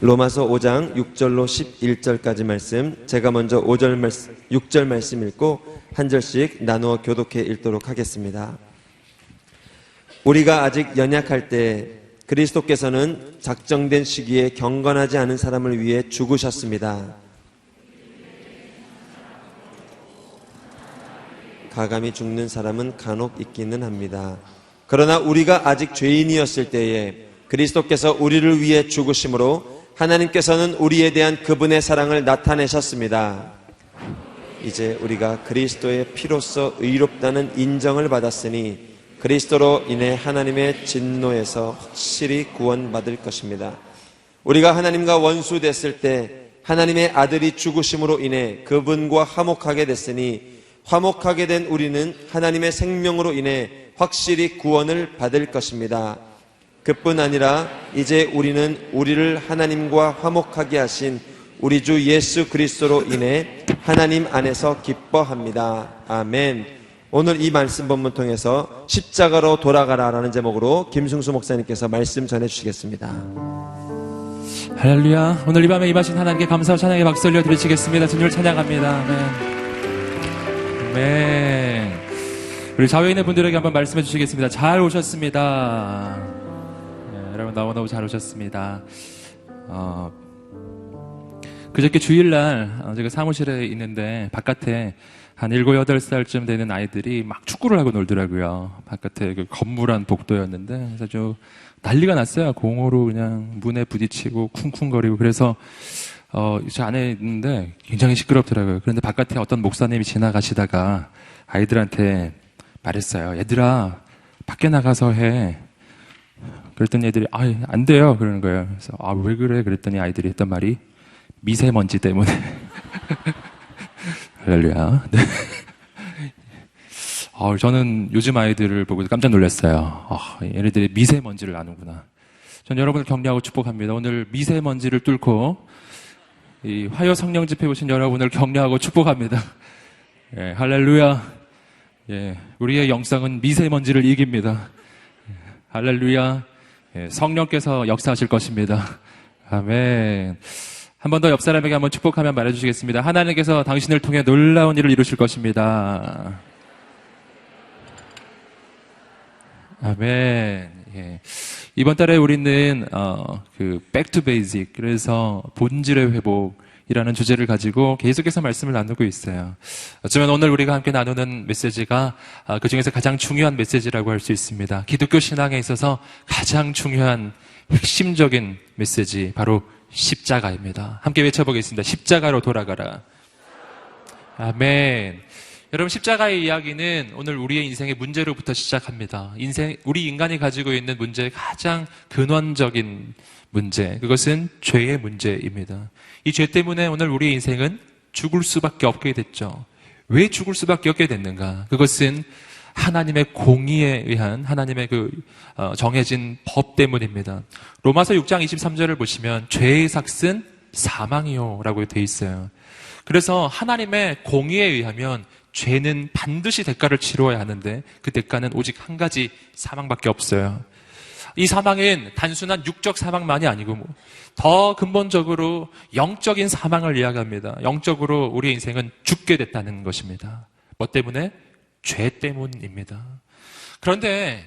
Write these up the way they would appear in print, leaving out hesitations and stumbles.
로마서 5장 6절로 11절까지 말씀, 제가 먼저 6절 말씀 읽고 한 절씩 나누어 교독해 읽도록 하겠습니다. 우리가 아직 연약할 때 그리스도께서는 작정된 시기에 경건하지 않은 사람을 위해 죽으셨습니다. 가감히 죽는 사람은 간혹 있기는 합니다. 그러나 우리가 아직 죄인이었을 때에 그리스도께서 우리를 위해 죽으심으로 하나님께서는 우리에 대한 그분의 사랑을 나타내셨습니다. 이제 우리가 그리스도의 피로써 의롭다는 인정을 받았으니 그리스도로 인해 하나님의 진노에서 확실히 구원받을 것입니다. 우리가 하나님과 원수됐을 때 하나님의 아들이 죽으심으로 인해 그분과 화목하게 됐으니 화목하게 된 우리는 하나님의 생명으로 인해 확실히 구원을 받을 것입니다. 그뿐 아니라 이제 우리는 우리를 하나님과 화목하게 하신 우리 주 예수 그리스도로 인해 하나님 안에서 기뻐합니다. 아멘. 오늘 이 말씀 본문 통해서 십자가로 돌아가라라는 제목으로 김승수 목사님께서 말씀 전해주시겠습니다. 할렐루야. 오늘 이 밤에 임하신 하나님께 감사와 찬양의 박수 올려드리시겠습니다. 주님을 찬양합니다. 아멘. 아멘. 우리 좌우에 있는 분들에게 한번 말씀해 주시겠습니다. 잘 오셨습니다. 여러분 너무너무 잘 오셨습니다. 그저께 주일날 제가 사무실에 있는데 바깥에 한 7, 8살쯤 되는 아이들이 막 축구를 하고 놀더라고요. 바깥에 그 건물한 복도였는데 그래서 아주 난리가 났어요. 공으로 그냥 문에 부딪히고 쿵쿵거리고. 그래서 저 안에 있는데 굉장히 시끄럽더라고요. 그런데 바깥에 어떤 목사님이 지나가시다가 아이들한테 말했어요. 얘들아 밖에 나가서 해. 그랬더니 애들이 안 돼요 그러는 거예요. 그래서 왜 그래? 그랬더니 아이들이 했던 말이 미세먼지 때문에. 할렐루야. 네. 저는 요즘 아이들을 보고 깜짝 놀랐어요. 얘네들이 미세먼지를 아는구나. 전 여러분을 격려하고 축복합니다. 오늘 미세먼지를 뚫고 이 화요 성령 집회 오신 여러분을 격려하고 축복합니다. 예, 할렐루야. 예, 우리의 영상은 미세먼지를 이깁니다. 할렐루야. 예, 성령께서 역사하실 것입니다. 아멘. 한 번 더 옆 사람에게 한번 축복하면 말해주시겠습니다. 하나님께서 당신을 통해 놀라운 일을 이루실 것입니다. 아멘. 예. 이번 달에 우리는 back to basic, 그래서 본질의 회복이라는 주제를 가지고 계속해서 말씀을 나누고 있어요. 어쩌면 오늘 우리가 함께 나누는 메시지가 그 중에서 가장 중요한 메시지라고 할 수 있습니다. 기독교 신앙에 있어서 가장 중요한 핵심적인 메시지, 바로 십자가입니다. 함께 외쳐보겠습니다. 십자가로 돌아가라. 아멘. 여러분, 십자가의 이야기는 오늘 우리의 인생의 문제로부터 시작합니다. 우리 인간이 가지고 있는 문제의 가장 근원적인 문제, 그것은 죄의 문제입니다. 이 죄 때문에 오늘 우리의 인생은 죽을 수밖에 없게 됐죠. 왜 죽을 수밖에 없게 됐는가? 그것은 하나님의 공의에 의한 하나님의 정해진 법 때문입니다. 로마서 6장 23절을 보시면 죄의 삭은 사망이요 라고 되어 있어요. 그래서 하나님의 공의에 의하면 죄는 반드시 대가를 치러야 하는데 그 대가는 오직 한 가지, 사망밖에 없어요. 이 사망은 단순한 육적 사망만이 아니고 더 근본적으로 영적인 사망을 이야기합니다. 영적으로 우리의 인생은 죽게 됐다는 것입니다. 뭐 때문에? 죄 때문입니다. 그런데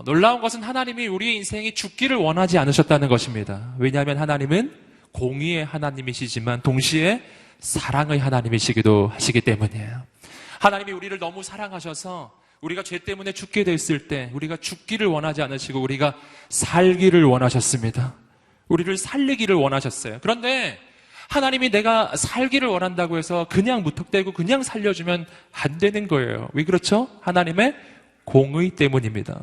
놀라운 것은 하나님이 우리의 인생이 죽기를 원하지 않으셨다는 것입니다. 왜냐하면 하나님은 공의의 하나님이시지만 동시에 사랑의 하나님이시기도 하시기 때문이에요. 하나님이 우리를 너무 사랑하셔서 우리가 죄 때문에 죽게 됐을 때 우리가 죽기를 원하지 않으시고 우리가 살기를 원하셨습니다. 우리를 살리기를 원하셨어요. 그런데 하나님이 내가 살기를 원한다고 해서 그냥 무턱대고 그냥 살려주면 안 되는 거예요. 왜 그렇죠? 하나님의 공의 때문입니다.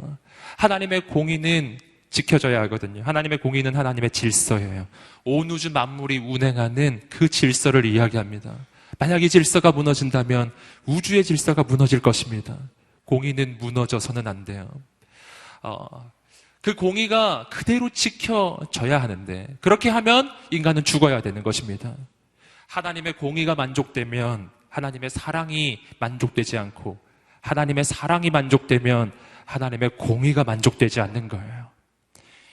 하나님의 공의는 지켜져야 하거든요. 하나님의 공의는 하나님의 질서예요. 온 우주 만물이 운행하는 그 질서를 이야기합니다. 만약 이 질서가 무너진다면 우주의 질서가 무너질 것입니다. 공의는 무너져서는 안 돼요. 그 공의가 그대로 지켜져야 하는데 그렇게 하면 인간은 죽어야 되는 것입니다. 하나님의 공의가 만족되면 하나님의 사랑이 만족되지 않고, 하나님의 사랑이 만족되면 하나님의 공의가 만족되지 않는 거예요.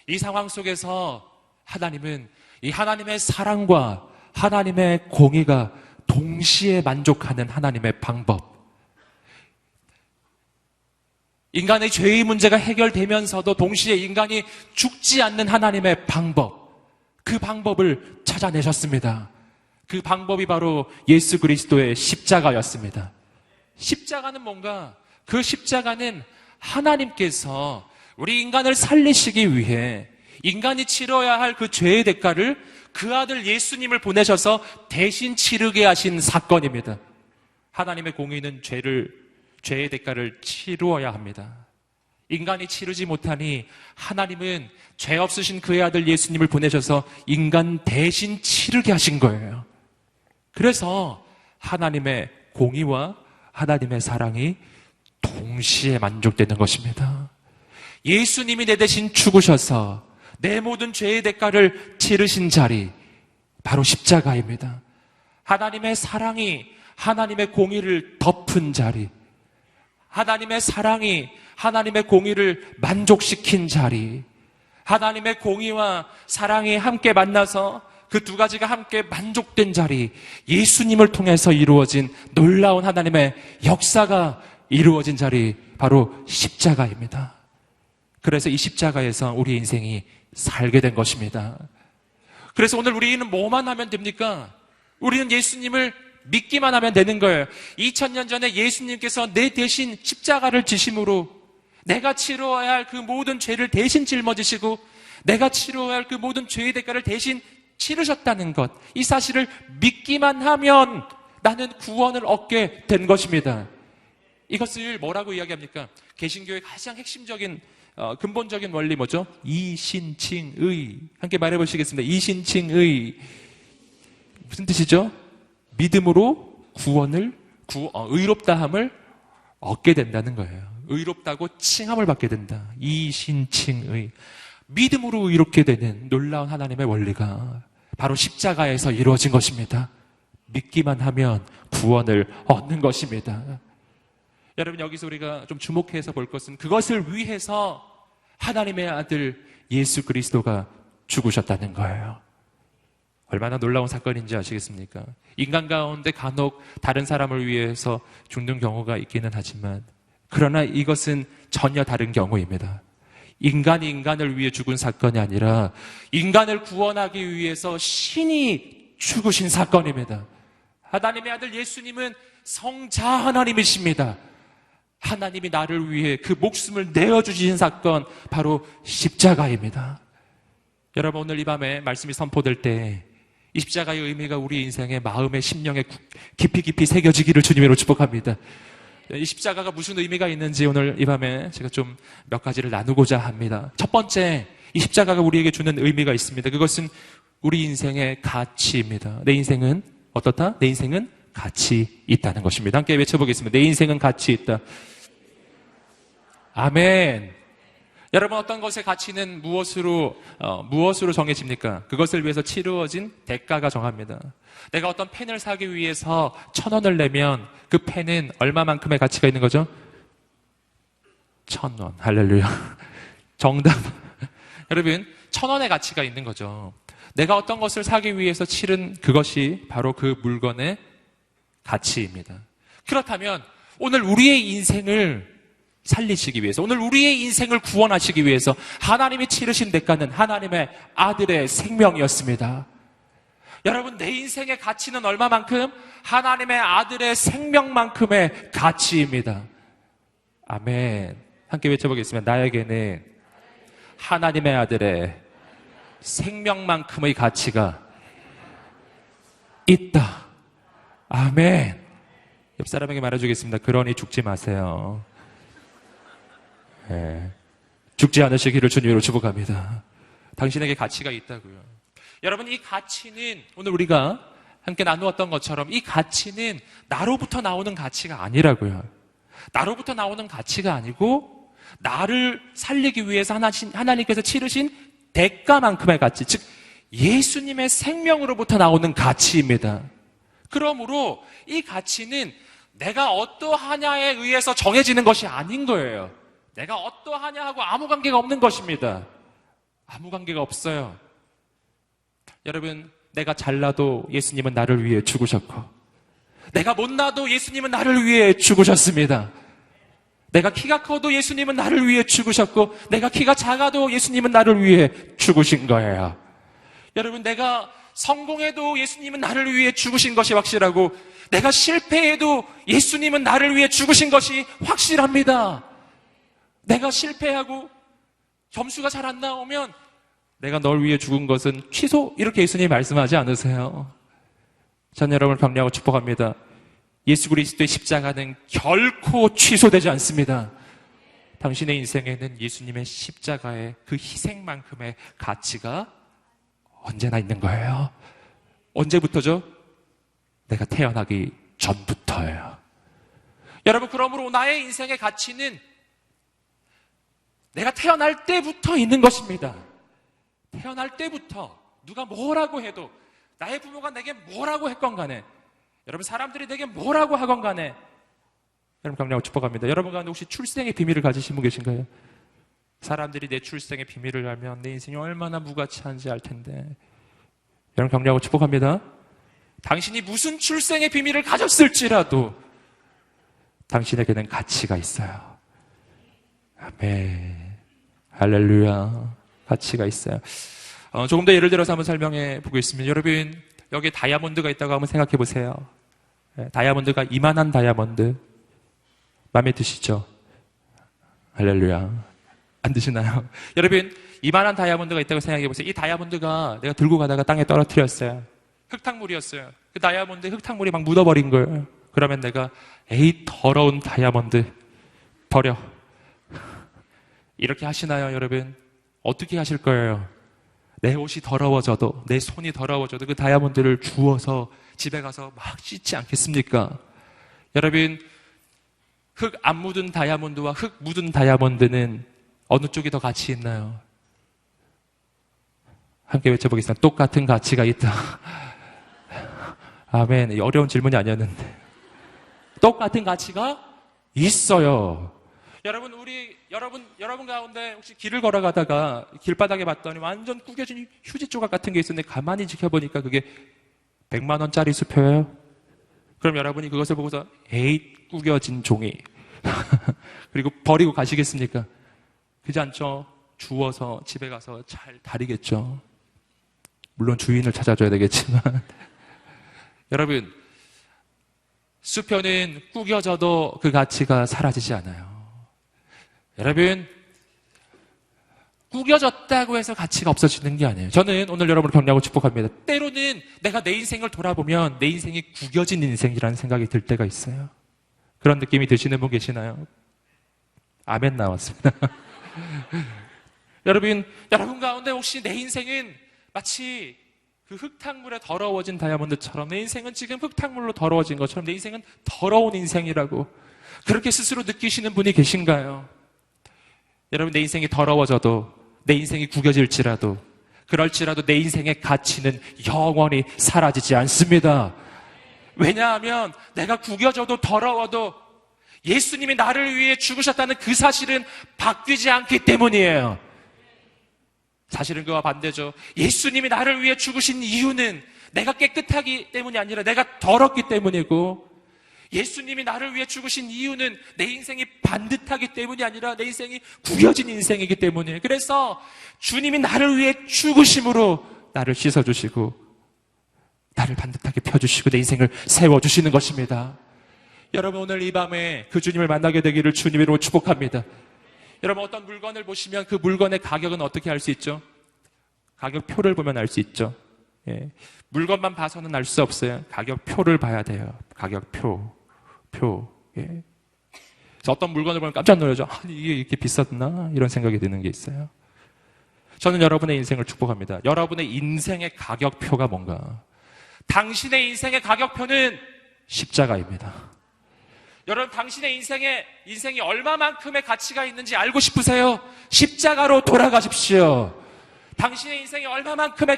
이 상황 속에서 하나님은 이 하나님의 사랑과 하나님의 공의가 동시에 만족하는 하나님의 방법, 인간의 죄의 문제가 해결되면서도 동시에 인간이 죽지 않는 하나님의 방법, 그 방법을 찾아내셨습니다. 그 방법이 바로 예수 그리스도의 십자가였습니다. 십자가는 뭔가? 그 십자가는 하나님께서 우리 인간을 살리시기 위해 인간이 치러야 할 그 죄의 대가를 그 아들 예수님을 보내셔서 대신 치르게 하신 사건입니다. 하나님의 공의는 죄의 대가를 치루어야 합니다. 인간이 치르지 못하니 하나님은 죄 없으신 그의 아들 예수님을 보내셔서 인간 대신 치르게 하신 거예요. 그래서 하나님의 공의와 하나님의 사랑이 동시에 만족되는 것입니다. 예수님이 내 대신 죽으셔서 내 모든 죄의 대가를 치르신 자리, 바로 십자가입니다. 하나님의 사랑이 하나님의 공의를 덮은 자리, 하나님의 사랑이 하나님의 공의를 만족시킨 자리, 하나님의 공의와 사랑이 함께 만나서 그 두 가지가 함께 만족된 자리, 예수님을 통해서 이루어진 놀라운 하나님의 역사가 이루어진 자리, 바로 십자가입니다. 그래서 이 십자가에서 우리 인생이 살게 된 것입니다. 그래서 오늘 우리는 뭐만 하면 됩니까? 우리는 예수님을 믿기만 하면 되는 거예요. 2000년 전에 예수님께서 내 대신 십자가를 지심으로 내가 치러야 할 그 모든 죄를 대신 짊어지시고 내가 치러야 할 그 모든 죄의 대가를 대신 치르셨다는 것, 이 사실을 믿기만 하면 나는 구원을 얻게 된 것입니다. 이것을 뭐라고 이야기합니까? 개신교의 가장 핵심적인 근본적인 원리 뭐죠? 이신칭의. 함께 말해보시겠습니다. 이신칭의. 무슨 뜻이죠? 믿음으로 구원을, 의롭다함을 얻게 된다는 거예요. 의롭다고 칭함을 받게 된다. 이신칭의. 믿음으로 의롭게 되는 놀라운 하나님의 원리가 바로 십자가에서 이루어진 것입니다. 믿기만 하면 구원을 얻는 것입니다. 여러분, 여기서 우리가 좀 주목해서 볼 것은 그것을 위해서 하나님의 아들 예수 그리스도가 죽으셨다는 거예요. 얼마나 놀라운 사건인지 아시겠습니까? 인간 가운데 간혹 다른 사람을 위해서 죽는 경우가 있기는 하지만, 그러나 이것은 전혀 다른 경우입니다. 인간이 인간을 위해 죽은 사건이 아니라 인간을 구원하기 위해서 신이 죽으신 사건입니다. 하나님의 아들 예수님은 성자 하나님이십니다. 하나님이 나를 위해 그 목숨을 내어주신 사건, 바로 십자가입니다. 여러분, 오늘 이 밤에 말씀이 선포될 때 이 십자가의 의미가 우리 인생의 마음의 심령에 깊이 새겨지기를 주님으로 축복합니다. 이 십자가가 무슨 의미가 있는지 오늘 이 밤에 제가 좀 몇 가지를 나누고자 합니다. 첫 번째, 이 십자가가 우리에게 주는 의미가 있습니다. 그것은 우리 인생의 가치입니다. 내 인생은 어떻다? 내 인생은 가치 있다는 것입니다. 함께 외쳐보겠습니다. 내 인생은 가치 있다. 아멘. 여러분, 어떤 것의 가치는 무엇으로 정해집니까? 그것을 위해서 치루어진 대가가 정합니다. 내가 어떤 펜을 사기 위해서 1,000원을 내면 그 펜은 얼마만큼의 가치가 있는 거죠? 1,000원. 할렐루야. 정답. 여러분, 1,000원의 가치가 있는 거죠. 내가 어떤 것을 사기 위해서 치른 그것이 바로 그 물건의 가치입니다. 그렇다면 오늘 우리의 인생을 살리시기 위해서, 오늘 우리의 인생을 구원하시기 위해서 하나님이 치르신 대가는 하나님의 아들의 생명이었습니다. 여러분, 내 인생의 가치는 얼마만큼? 하나님의 아들의 생명만큼의 가치입니다. 아멘. 함께 외쳐보겠습니다. 나에게는 하나님의 아들의 생명만큼의 가치가 있다. 아멘. 옆 사람에게 말해주겠습니다. 그러니 죽지 마세요. 네. 죽지 않으시기를 주님으로 축복합니다. 당신에게 가치가 있다고요. 여러분, 이 가치는 오늘 우리가 함께 나누었던 것처럼 이 가치는 나로부터 나오는 가치가 아니라고요. 나로부터 나오는 가치가 아니고 나를 살리기 위해서 하나님께서 치르신 대가만큼의 가치, 즉 예수님의 생명으로부터 나오는 가치입니다. 그러므로 이 가치는 내가 어떠하냐에 의해서 정해지는 것이 아닌 거예요. 내가 어떠하냐 하고 아무 관계가 없는 것입니다. 아무 관계가 없어요. 여러분, 내가 잘나도 예수님은 나를 위해 죽으셨고, 내가 못나도 예수님은 나를 위해 죽으셨습니다. 내가 키가 커도 예수님은 나를 위해 죽으셨고, 내가 키가 작아도 예수님은 나를 위해 죽으신 거예요. 여러분, 내가 성공해도 예수님은 나를 위해 죽으신 것이 확실하고, 내가 실패해도 예수님은 나를 위해 죽으신 것이 확실합니다. 내가 실패하고 점수가 잘 안 나오면 내가 널 위해 죽은 것은 취소, 이렇게 예수님이 말씀하지 않으세요? 전 여러분을 격려하고 축복합니다. 예수 그리스도의 십자가는 결코 취소되지 않습니다. 당신의 인생에는 예수님의 십자가의 그 희생만큼의 가치가 언제나 있는 거예요. 언제부터죠? 내가 태어나기 전부터예요. 여러분, 그러므로 나의 인생의 가치는 내가 태어날 때부터 있는 것입니다. 태어날 때부터 누가 뭐라고 해도, 나의 부모가 내게 뭐라고 했건 간에, 여러분 사람들이 내게 뭐라고 하건 간에, 여러분 격려하고 축복합니다. 여러분 가운데 혹시 출생의 비밀을 가지신 분 계신가요? 사람들이 내 출생의 비밀을 알면 내 인생이 얼마나 무가치한지 알 텐데, 여러분 격려하고 축복합니다. 당신이 무슨 출생의 비밀을 가졌을지라도 당신에게는 가치가 있어요. 아멘. 할렐루야. 가치가 있어요. 조금 더 예를 들어서 한번 설명해 보겠습니다. 여러분, 여기에 다이아몬드가 있다고 한번 생각해 보세요. 다이아몬드가 이만한 다이아몬드. 마음에 드시죠? 할렐루야. 안 드시나요? 여러분, 이만한 다이아몬드가 있다고 생각해 보세요. 이 다이아몬드가 내가 들고 가다가 땅에 떨어뜨렸어요. 흙탕물이었어요. 그 다이아몬드에 흙탕물이 막 묻어버린 거예요. 그러면 내가, 에이, 더러운 다이아몬드, 버려. 이렇게 하시나요, 여러분? 어떻게 하실 거예요? 내 옷이 더러워져도, 내 손이 더러워져도 그 다이아몬드를 주워서 집에 가서 막 씻지 않겠습니까? 여러분, 흙 안 묻은 다이아몬드와 흙 묻은 다이아몬드는 어느 쪽이 더 가치 있나요? 함께 외쳐보겠습니다. 똑같은 가치가 있다. 아멘. 어려운 질문이 아니었는데. 똑같은 가치가 있어요. 여러분 가운데 혹시 길을 걸어가다가 길바닥에 봤더니 완전 구겨진 휴지 조각 같은 게 있었는데 가만히 지켜보니까 그게 100만 원짜리 수표예요. 그럼 여러분이 그것을 보고서 에이, 구겨진 종이. 그리고 버리고 가시겠습니까? 그렇지 않죠? 주워서 집에 가서 잘 다리겠죠. 물론 주인을 찾아줘야 되겠지만. 여러분, 수표는 구겨져도 그 가치가 사라지지 않아요. 여러분, 구겨졌다고 해서 가치가 없어지는 게 아니에요. 저는 오늘 여러분을 격려하고 축복합니다. 때로는 내가 내 인생을 돌아보면 내 인생이 구겨진 인생이라는 생각이 들 때가 있어요. 그런 느낌이 드시는 분 계시나요? 아멘 나왔습니다. 여러분 가운데 혹시 내 인생은 마치 그 흙탕물에 더러워진 다이아몬드처럼, 내 인생은 지금 흙탕물로 더러워진 것처럼 내 인생은 더러운 인생이라고 그렇게 스스로 느끼시는 분이 계신가요? 여러분, 내 인생이 더러워져도, 내 인생이 구겨질지라도, 그럴지라도 내 인생의 가치는 영원히 사라지지 않습니다. 왜냐하면 내가 구겨져도 더러워도 예수님이 나를 위해 죽으셨다는 그 사실은 바뀌지 않기 때문이에요. 사실은 그와 반대죠. 예수님이 나를 위해 죽으신 이유는 내가 깨끗하기 때문이 아니라 내가 더럽기 때문이고, 예수님이 나를 위해 죽으신 이유는 내 인생이 반듯하기 때문이 아니라 내 인생이 구겨진 인생이기 때문이에요. 그래서 주님이 나를 위해 죽으심으로 나를 씻어주시고 나를 반듯하게 펴주시고 내 인생을 세워주시는 것입니다. 여러분, 오늘 이 밤에 그 주님을 만나게 되기를 주님으로 축복합니다. 여러분, 어떤 물건을 보시면 그 물건의 가격은 어떻게 알 수 있죠? 가격표를 보면 알 수 있죠. 예. 물건만 봐서는 알 수 없어요. 가격표를 봐야 돼요. 가격표. 예. 그래서 어떤 물건을 보면 깜짝 놀라죠. 아니, 이게 이렇게 비쌌나? 이런 생각이 드는 게 있어요. 저는 여러분의 인생을 축복합니다. 여러분의 인생의 가격표가 뭔가? 당신의 인생의 가격표는 십자가입니다. 여러분, 당신의 인생이 얼마만큼의 가치가 있는지 알고 싶으세요? 십자가로 돌아가십시오. 당신의 인생이 얼마만큼의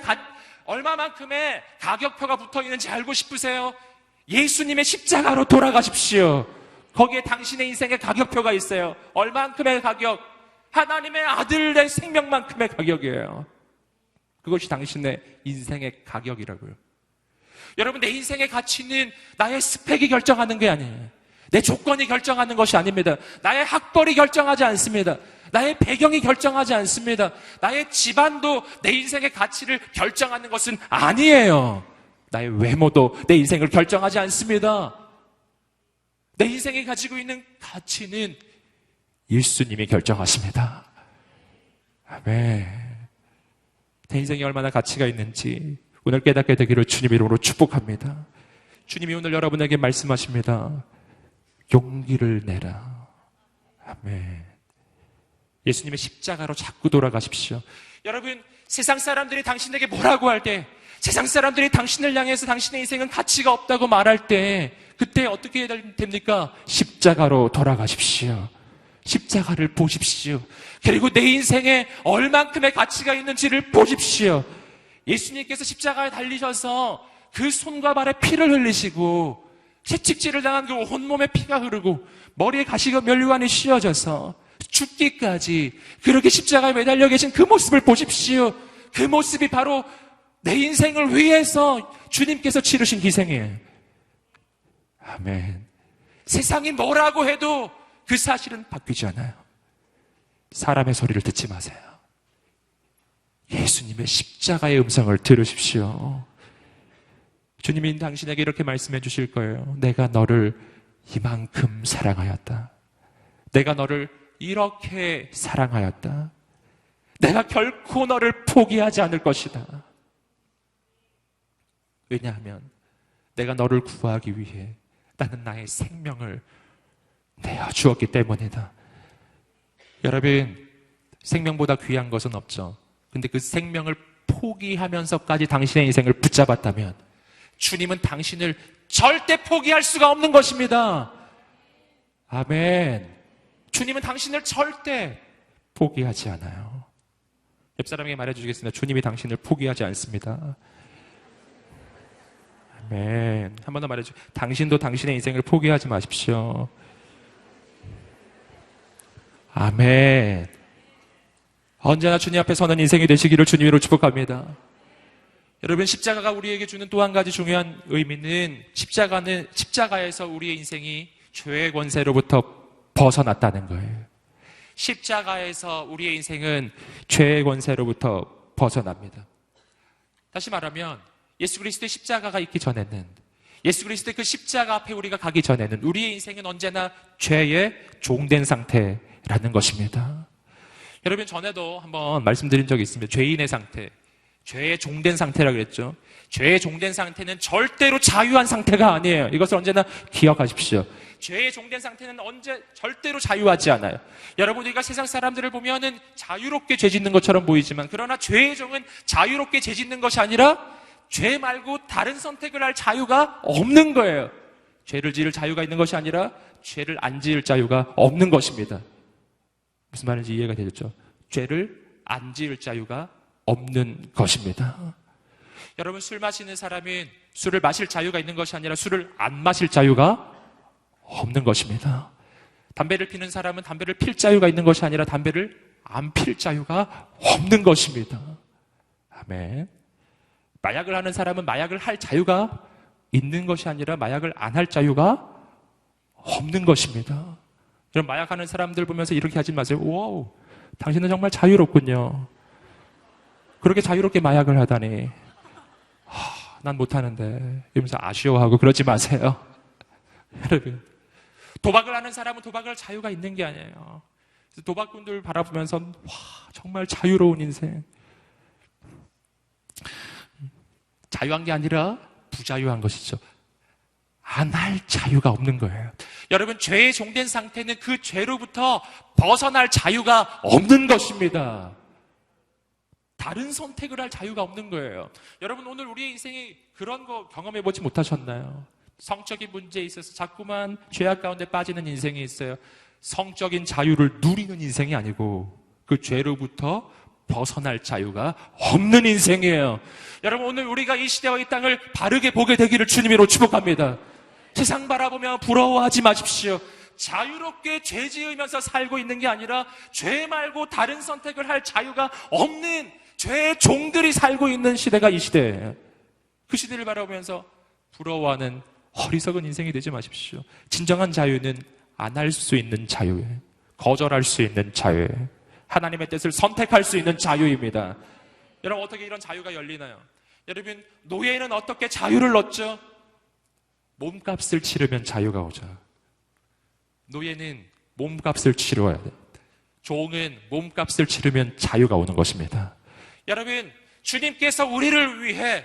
가격표가 붙어 있는지 알고 싶으세요? 예수님의 십자가로 돌아가십시오. 거기에 당신의 인생의 가격표가 있어요. 얼만큼의 가격? 하나님의 아들의 생명만큼의 가격이에요. 그것이 당신의 인생의 가격이라고요. 여러분, 내 인생의 가치는 나의 스펙이 결정하는 게 아니에요. 내 조건이 결정하는 것이 아닙니다. 나의 학벌이 결정하지 않습니다. 나의 배경이 결정하지 않습니다. 나의 집안도 내 인생의 가치를 결정하는 것은 아니에요. 나의 외모도 내 인생을 결정하지 않습니다. 내 인생이 가지고 있는 가치는 예수님이 결정하십니다. 아멘. 내 인생이 얼마나 가치가 있는지 오늘 깨닫게 되기를 주님 이름으로 축복합니다. 주님이 오늘 여러분에게 말씀하십니다. 용기를 내라. 아멘. 예수님의 십자가로 자꾸 돌아가십시오. 여러분, 세상 사람들이 당신에게 뭐라고 할 때, 세상 사람들이 당신을 향해서 당신의 인생은 가치가 없다고 말할 때, 그때 어떻게 해야 됩니까? 십자가로 돌아가십시오. 십자가를 보십시오. 그리고 내 인생에 얼만큼의 가치가 있는지를 보십시오. 예수님께서 십자가에 달리셔서 그 손과 발에 피를 흘리시고 채찍질을 당한 그 온몸에 피가 흐르고 머리에 가시가 면류관이 씌어져서 죽기까지 그렇게 십자가에 매달려 계신 그 모습을 보십시오. 그 모습이 바로 내 인생을 위해서 주님께서 치르신 희생이에요. 아멘. 세상이 뭐라고 해도 그 사실은 바뀌지 않아요. 사람의 소리를 듣지 마세요. 예수님의 십자가의 음성을 들으십시오. 주님이 당신에게 이렇게 말씀해 주실 거예요. 내가 너를 이만큼 사랑하였다. 내가 너를 이렇게 사랑하였다. 내가 결코 너를 포기하지 않을 것이다. 왜냐하면 내가 너를 구하기 위해 나는 나의 생명을 내어 주었기 때문이다. 여러분, 생명보다 귀한 것은 없죠. 근데 그 생명을 포기하면서까지 당신의 인생을 붙잡았다면 주님은 당신을 절대 포기할 수가 없는 것입니다. 아멘. 주님은 당신을 절대 포기하지 않아요. 옆 사람에게 말해주시겠습니다. 주님이 당신을 포기하지 않습니다. 아멘. 한 번 더 말해주세요. 당신도 당신의 인생을 포기하지 마십시오. 아멘. 언제나 주님 앞에 서는 인생이 되시기를 주님으로 축복합니다. 여러분, 십자가가 우리에게 주는 또 한 가지 중요한 의미는 십자가에서 우리의 인생이 죄의 권세로부터 벗어났다는 거예요. 십자가에서 우리의 인생은 죄의 권세로부터 벗어납니다. 다시 말하면 예수 그리스도의 십자가가 있기 전에는, 예수 그리스도의 그 십자가 앞에 우리가 가기 전에는 우리의 인생은 언제나 죄의 종된 상태라는 것입니다. 여러분, 전에도 한번 말씀드린 적이 있습니다. 죄인의 상태, 죄의 종된 상태라고 그랬죠. 죄의 종된 상태는 절대로 자유한 상태가 아니에요. 이것을 언제나 기억하십시오. 죄의 종된 상태는 절대로 자유하지 않아요. 여러분, 우리가 세상 사람들을 보면은 자유롭게 죄 짓는 것처럼 보이지만, 그러나 죄의 종은 자유롭게 죄 짓는 것이 아니라 죄 말고 다른 선택을 할 자유가 없는 거예요. 죄를 지을 자유가 있는 것이 아니라 죄를 안 지을 자유가 없는 것입니다. 무슨 말인지 이해가 되겠죠? 죄를 안 지을 자유가 없는 것입니다. 여러분, 술 마시는 사람은 술을 마실 자유가 있는 것이 아니라 술을 안 마실 자유가 없는 것입니다. 담배를 피는 사람은 담배를 필 자유가 있는 것이 아니라 담배를 안 필 자유가 없는 것입니다. 아멘. 마약을 하는 사람은 마약을 할 자유가 있는 것이 아니라 마약을 안 할 자유가 없는 것입니다. 여러분, 마약하는 사람들 보면서 이렇게 하지 마세요. 와우, 당신은 정말 자유롭군요. 그렇게 자유롭게 마약을 하다니. 난 못하는데. 이러면서 아쉬워하고 그러지 마세요. 여러분, 도박을 하는 사람은 도박을 할 자유가 있는 게 아니에요. 도박꾼들 바라보면서 와, 정말 자유로운 인생. 자유한 게 아니라 부자유한 것이죠. 안 할 자유가 없는 거예요. 여러분, 죄에 종된 상태는 그 죄로부터 벗어날 자유가 없는 것입니다. 다른 선택을 할 자유가 없는 거예요. 여러분, 오늘 우리의 인생이 그런 거 경험해보지 못하셨나요? 성적인 문제에 있어서 자꾸만 죄악 가운데 빠지는 인생이 있어요. 성적인 자유를 누리는 인생이 아니고 그 죄로부터 벗어날 자유가 없는 인생이에요. 여러분, 오늘 우리가 이 시대와 이 땅을 바르게 보게 되기를 주님으로 축복합니다. 세상 바라보며 부러워하지 마십시오. 자유롭게 죄 지으면서 살고 있는 게 아니라 죄 말고 다른 선택을 할 자유가 없는 죄의 종들이 살고 있는 시대가 이 시대예요. 그 시대를 바라보면서 부러워하는 어리석은 인생이 되지 마십시오. 진정한 자유는 안 할 수 있는 자유예요. 거절할 수 있는 자유예요. 하나님의 뜻을 선택할 수 있는 자유입니다. 여러분, 어떻게 이런 자유가 열리나요? 여러분, 노예는 어떻게 자유를 얻죠? 몸값을 치르면 자유가 오죠. 노예는 몸값을 치러야 돼요. 종은 몸값을 치르면 자유가 오는 것입니다. 여러분, 주님께서 우리를 위해,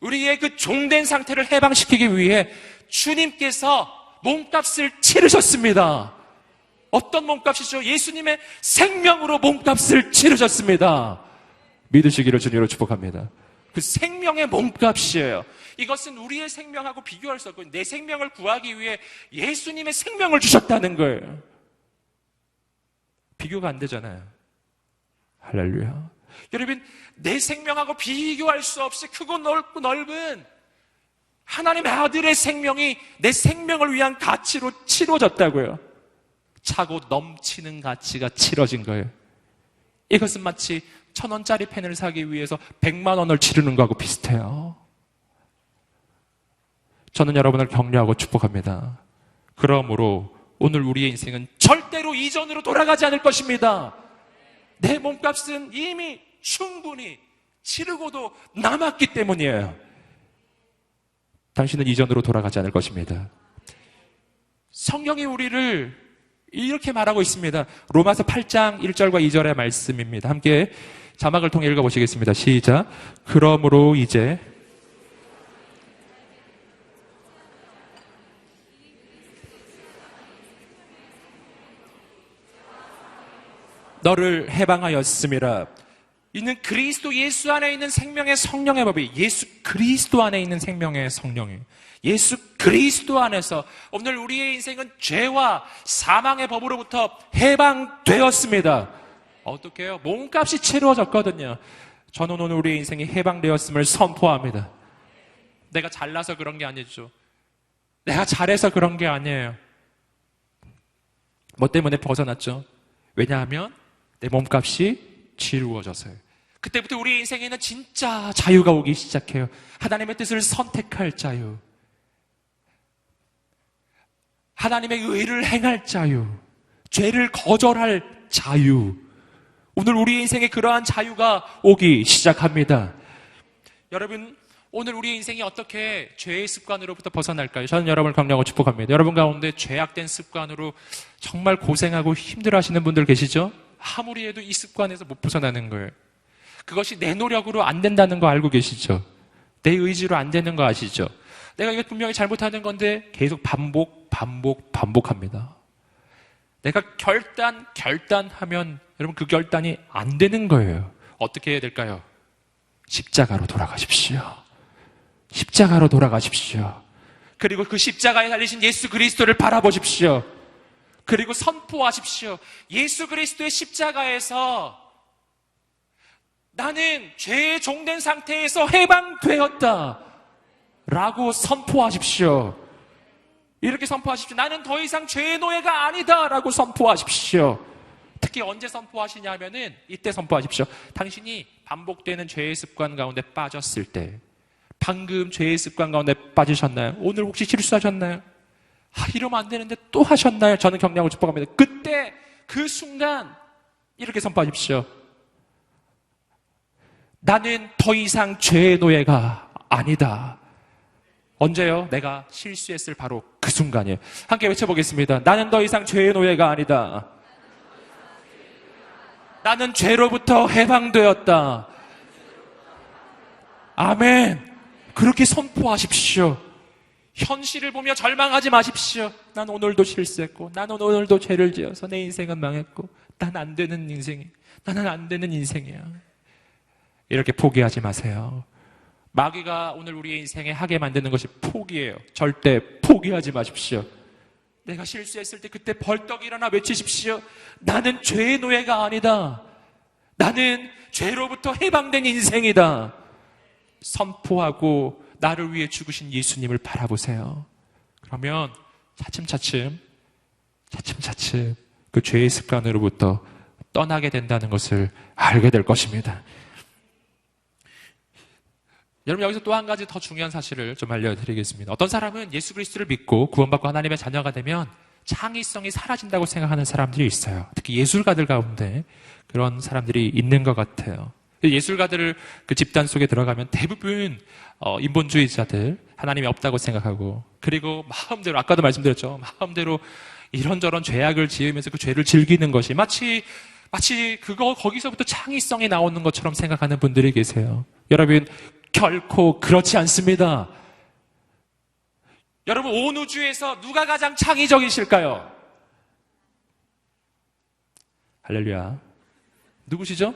우리의 그 종된 상태를 해방시키기 위해 주님께서 몸값을 치르셨습니다. 어떤 몸값이죠? 예수님의 생명으로 몸값을 치르셨습니다. 믿으시기를 주님으로 축복합니다. 그 생명의 몸값이에요. 이것은 우리의 생명하고 비교할 수 없고 내 생명을 구하기 위해 예수님의 생명을 주셨다는 거예요. 비교가 안 되잖아요. 할렐루야. 여러분, 내 생명하고 비교할 수 없이 크고 넓고 넓은 하나님의 아들의 생명이 내 생명을 위한 가치로 치러졌다고요. 차고 넘치는 가치가 치러진 거예요. 이것은 마치 1,000원짜리 펜을 사기 위해서 100만 원을 치르는 거하고 비슷해요. 저는 여러분을 격려하고 축복합니다. 그러므로 오늘 우리의 인생은 절대로 이전으로 돌아가지 않을 것입니다. 내 몸값은 이미 충분히 치르고도 남았기 때문이에요. 당신은 이전으로 돌아가지 않을 것입니다. 성경이 우리를 이렇게 말하고 있습니다. 로마서 8장 1절과 2절의 말씀입니다. 함께 자막을 통해 읽어보시겠습니다. 시작. 그러므로 이제 너를 해방하였음이라. 이는 그리스도 예수 안에 있는 생명의 성령의 법이, 예수 그리스도 안에 있는 생명의 성령이, 예수 그리스도 안에서 오늘 우리의 인생은 죄와 사망의 법으로부터 해방되었습니다. 어떻게 해요? 몸값이 치루어졌거든요. 저는 오늘 우리의 인생이 해방되었음을 선포합니다. 내가 잘나서 그런 게 아니죠. 내가 잘해서 그런 게 아니에요. 뭐 때문에 벗어났죠? 왜냐하면 내 몸값이 치루어져서요. 그때부터 우리 인생에는 진짜 자유가 오기 시작해요. 하나님의 뜻을 선택할 자유, 하나님의 의를 행할 자유, 죄를 거절할 자유. 오늘 우리 인생에 그러한 자유가 오기 시작합니다. 여러분, 오늘 우리 인생이 어떻게 죄의 습관으로부터 벗어날까요? 저는 여러분을 격려하고 축복합니다. 여러분 가운데 죄악된 습관으로 정말 고생하고 힘들어하시는 분들 계시죠? 아무리 해도 이 습관에서 못 벗어나는 거예요. 그것이 내 노력으로 안 된다는 거 알고 계시죠? 내 의지로 안 되는 거 아시죠? 내가 이거 분명히 잘못하는 건데 계속 반복합니다. 내가 결단하면 여러분 그 결단이 안 되는 거예요. 어떻게 해야 될까요? 십자가로 돌아가십시오. 십자가로 돌아가십시오. 그리고 그 십자가에 달리신 예수 그리스도를 바라보십시오. 그리고 선포하십시오. 예수 그리스도의 십자가에서 나는 죄의 종된 상태에서 해방되었다 라고 선포하십시오. 이렇게 선포하십시오. 나는 더 이상 죄의 노예가 아니다 라고 선포하십시오. 특히 언제 선포하시냐면은 이때 선포하십시오. 당신이 반복되는 죄의 습관 가운데 빠졌을 때, 방금 죄의 습관 가운데 빠지셨나요? 오늘 혹시 실수하셨나요? 이러면 안 되는데 또 하셨나요? 저는 격려하고 축복합니다. 그때 그 순간 이렇게 선포하십시오. 나는 더 이상 죄의 노예가 아니다. 언제요? 내가 실수했을 바로 그 순간이에요. 함께 외쳐보겠습니다. 나는 더 이상 죄의 노예가 아니다. 나는 죄로부터 해방되었다. 아멘. 그렇게 선포하십시오. 현실을 보며 절망하지 마십시오. 난 오늘도 실수했고, 나는 오늘도 죄를 지어서 내 인생은 망했고, 난 안 되는 인생이, 나는 안 되는 인생이야. 이렇게 포기하지 마세요. 마귀가 오늘 우리의 인생에 하게 만드는 것이 포기예요. 절대 포기하지 마십시오. 내가 실수했을 때 그때 벌떡 일어나 외치십시오. 나는 죄의 노예가 아니다. 나는 죄로부터 해방된 인생이다. 선포하고 나를 위해 죽으신 예수님을 바라보세요. 그러면 차츰차츰 그 죄의 습관으로부터 떠나게 된다는 것을 알게 될 것입니다. 여러분, 여기서 또 한 가지 더 중요한 사실을 좀 알려드리겠습니다. 어떤 사람은 예수 그리스도를 믿고 구원받고 하나님의 자녀가 되면 창의성이 사라진다고 생각하는 사람들이 있어요. 특히 예술가들 가운데 그런 사람들이 있는 것 같아요. 예술가들 그 집단 속에 들어가면 대부분 인본주의자들, 하나님이 없다고 생각하고, 그리고 마음대로, 아까도 말씀드렸죠, 마음대로 이런저런 죄악을 지으면서 그 죄를 즐기는 것이 마치 거기서부터 창의성이 나오는 것처럼 생각하는 분들이 계세요. 여러분, 결코 그렇지 않습니다. 여러분, 온 우주에서 누가 가장 창의적이실까요? 할렐루야. 누구시죠?